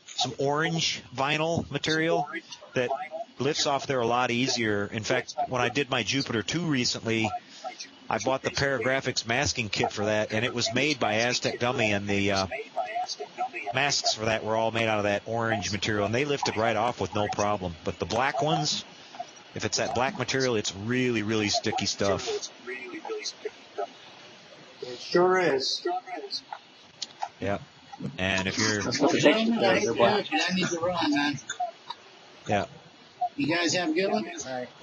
some orange vinyl material that lifts off there a lot easier. In fact, when I did my Jupiter 2 recently, I bought the Paragraphics masking kit for that, and it was made by Aztec Dummy, and the masks for that were all made out of that orange material, and they lifted right off with no problem. But the black ones, if it's that black material, it's really, really sticky stuff. It sure is. Yeah. And if you're... Gentlemen, I hate to do it, but I need to run, man. Yeah. You guys have a good one?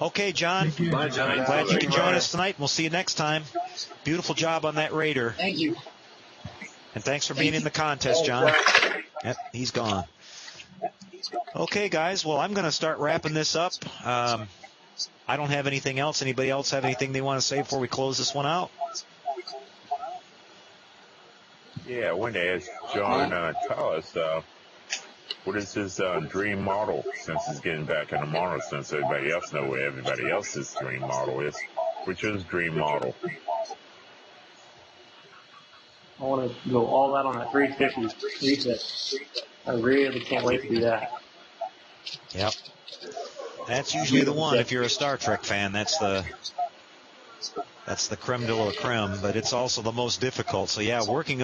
Okay, John. Bye, John. Glad you could join us tonight. We'll see you next time. Beautiful job on that Raider. Thank you. And thanks for being in the contest, John. Yep, he's gone. Okay, guys. Well, I'm going to start wrapping this up. I don't have anything else. Anybody else have anything they want to say before we close this one out? Yeah, I wanted to ask John Collis, what is his dream model, since he's getting back in the model, since everybody else knows what everybody else's dream model is? Which is his dream model? I want to go all out on that 350 refit. I really can't wait to do that. Yep. That's usually the one if you're a Star Trek fan. That's the creme de la creme, but it's also the most difficult. So yeah, working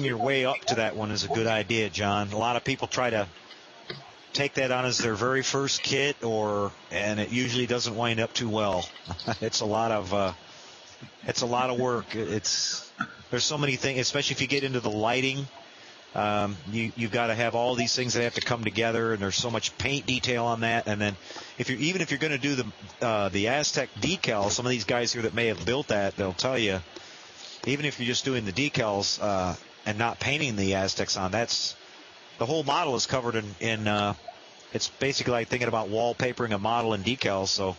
your way up to that one is a good idea, John. A lot of people try to take that on as their very first kit, and it usually doesn't wind up too well. It's a lot of work. There's so many things, especially if you get into the lighting. You've got to have all these things that have to come together, and there's so much paint detail on that. And then if you're going to do the Aztec decal, some of these guys here that may have built that, they'll tell you, even if you're just doing the decals and not painting the Aztecs on, that's the whole model is covered in it's basically like thinking about wallpapering a model in decals. So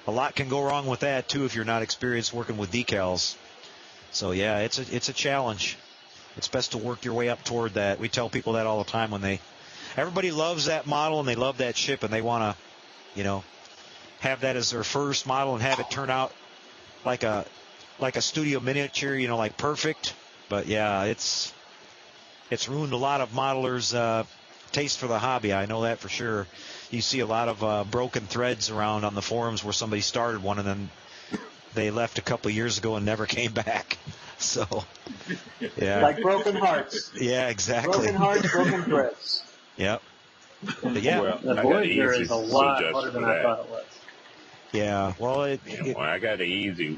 a lot can go wrong with that too if you're not experienced working with decals. So yeah, it's a challenge. It's best to work your way up toward that. We tell people that all the time everybody loves that model and they love that ship and they want to, have that as their first model and have it turn out like a studio miniature, like perfect. But yeah, it's ruined a lot of modelers' taste for the hobby. I know that for sure. You see a lot of broken threads around on the forums where somebody started one and then they left a couple of years ago and never came back. So, yeah. Like broken hearts. Yeah, exactly. Broken hearts, broken threads. Yep. But yeah. Well, The Voyager is a lot harder than I thought it was. Yeah. Well, I got an easy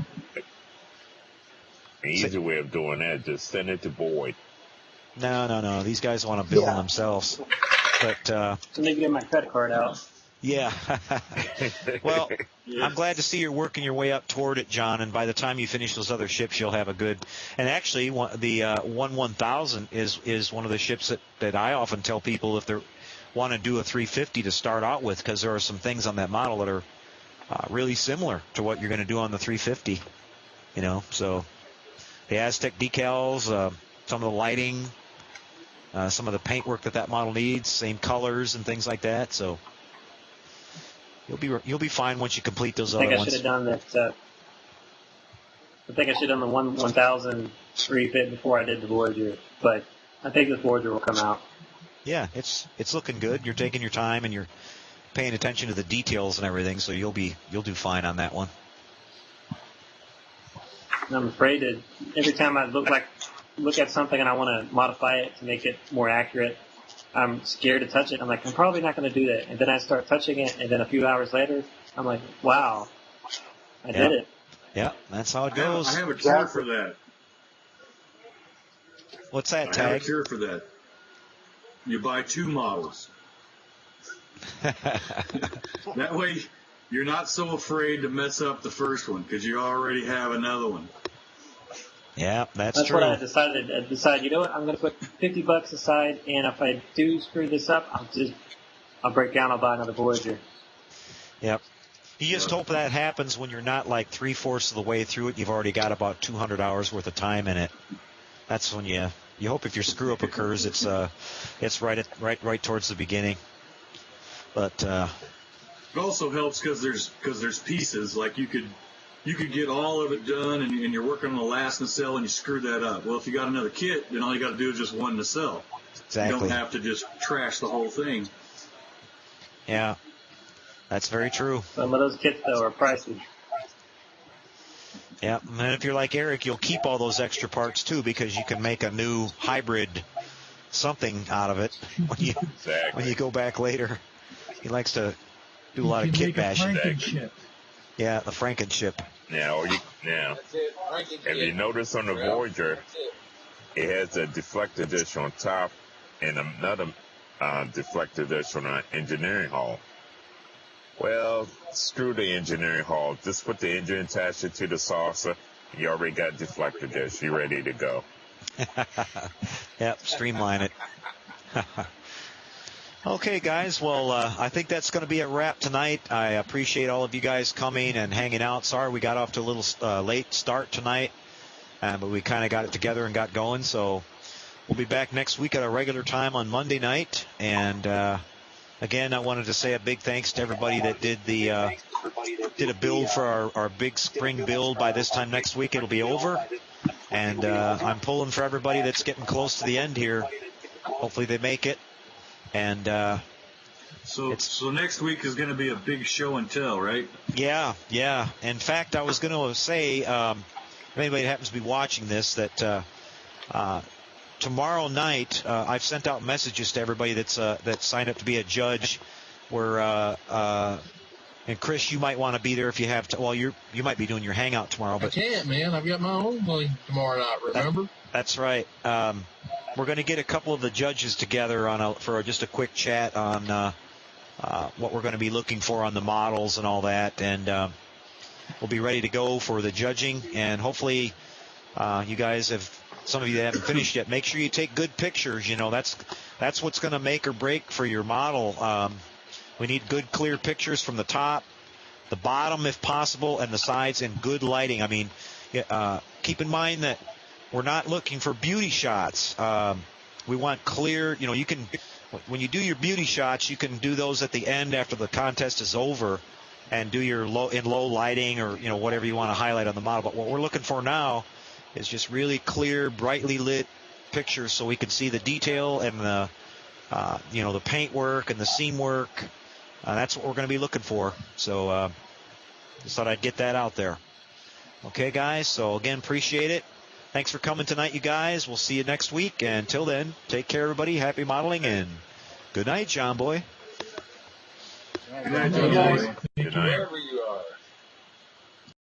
way of doing that. Just send it to Boyd. No. These guys want to build them themselves. But so maybe get my credit card out. Yeah. Well, I'm glad to see you're working your way up toward it, John. And by the time you finish those other ships, you'll have a good. And actually, the 1000 is one of the ships that I often tell people if they want to do a 350 to start out with, because there are some things on that model that are really similar to what you're going to do on the 350. So the Aztec decals, some of the lighting, some of the paintwork that model needs, same colors and things like that. So you'll be fine once you complete those other ones. I think I should have done that. I think I should have done the 1000 refit before I did the Voyager, but I think the Voyager will come out. Yeah, it's looking good. You're taking your time and you're paying attention to the details and everything, so you'll do fine on that one. And I'm afraid that every time I look at something and I want to modify it to make it more accurate, I'm scared to touch it. I'm like, I'm probably not going to do that. And then I start touching it, and then a few hours later, I'm like, wow, I did it. Yeah, that's how it goes. I have a cure for that. What's that, Tag? I have a cure for that. You buy 2 models. That way, you're not so afraid to mess up the first one because you already have another one. Yeah, that's true. What I decided. You know what? I'm going to put $50 aside, and if I do screw this up, I'll break down. I'll buy another Voyager. Yep. You just hope that happens when you're not like 3/4 of the way through it. You've already got about 200 hours worth of time in it. That's when you hope if your screw up occurs, it's right towards the beginning. But it also helps because there's pieces like you could get all of it done and you're working on the last nacelle and you screw that up. Well, if you got another kit, then all you got to do is just one nacelle. Exactly. You don't have to just trash the whole thing. Yeah, that's very true. Some of those kits though are pricey. Yeah, and if you're like Eric, you'll keep all those extra parts too because you can make a new hybrid something out of it when you go back later. He likes to do a lot of kit bashing. Yeah, the Frankenship. Have you noticed on the Voyager, it has a deflector dish on top and another deflector dish on an engineering hull? Well, screw the engineering hull. Just put the engine, attach it to the saucer. You already got deflector dish. You're ready to go. Yep, streamline it. Okay, guys. Well, I think that's going to be a wrap tonight. I appreciate all of you guys coming and hanging out. Sorry we got off to a little late start tonight, but we kind of got it together and got going. So we'll be back next week at our regular time on Monday night. And again, I wanted to say a big thanks to everybody that did a build for our big spring build. By this time next week, it'll be over. And I'm pulling for everybody that's getting close to the end here. Hopefully they make it. And so next week is going to be a big show and tell, right? Yeah. In fact, I was going to say, if anybody happens to be watching this, that tomorrow night I've sent out messages to everybody that signed up to be a judge. Where and Chris, you might want to be there if you have to. Well, you might be doing your hangout tomorrow, but I can't, man. I've got my own thing tomorrow night. Remember? That's right. We're going to get a couple of the judges together for just a quick chat on what we're going to be looking for on the models and all that, and we'll be ready to go for the judging. And hopefully, you guys some of you that haven't finished yet, make sure you take good pictures. That's what's going to make or break for your model. We need good, clear pictures from the top, the bottom, if possible, and the sides, and good lighting. I mean, keep in mind that we're not looking for beauty shots. We want clear, you can, when you do your beauty shots, you can do those at the end after the contest is over and do your low lighting or, whatever you want to highlight on the model. But what we're looking for now is just really clear, brightly lit pictures so we can see the detail and the, the paint work and the seam work. That's what we're going to be looking for. So just thought I'd get that out there. Okay, guys. So, again, appreciate it. Thanks for coming tonight, you guys. We'll see you next week. And until then, take care, everybody. Happy modeling, and good night, John Boy. Good night, John Boy. Good night.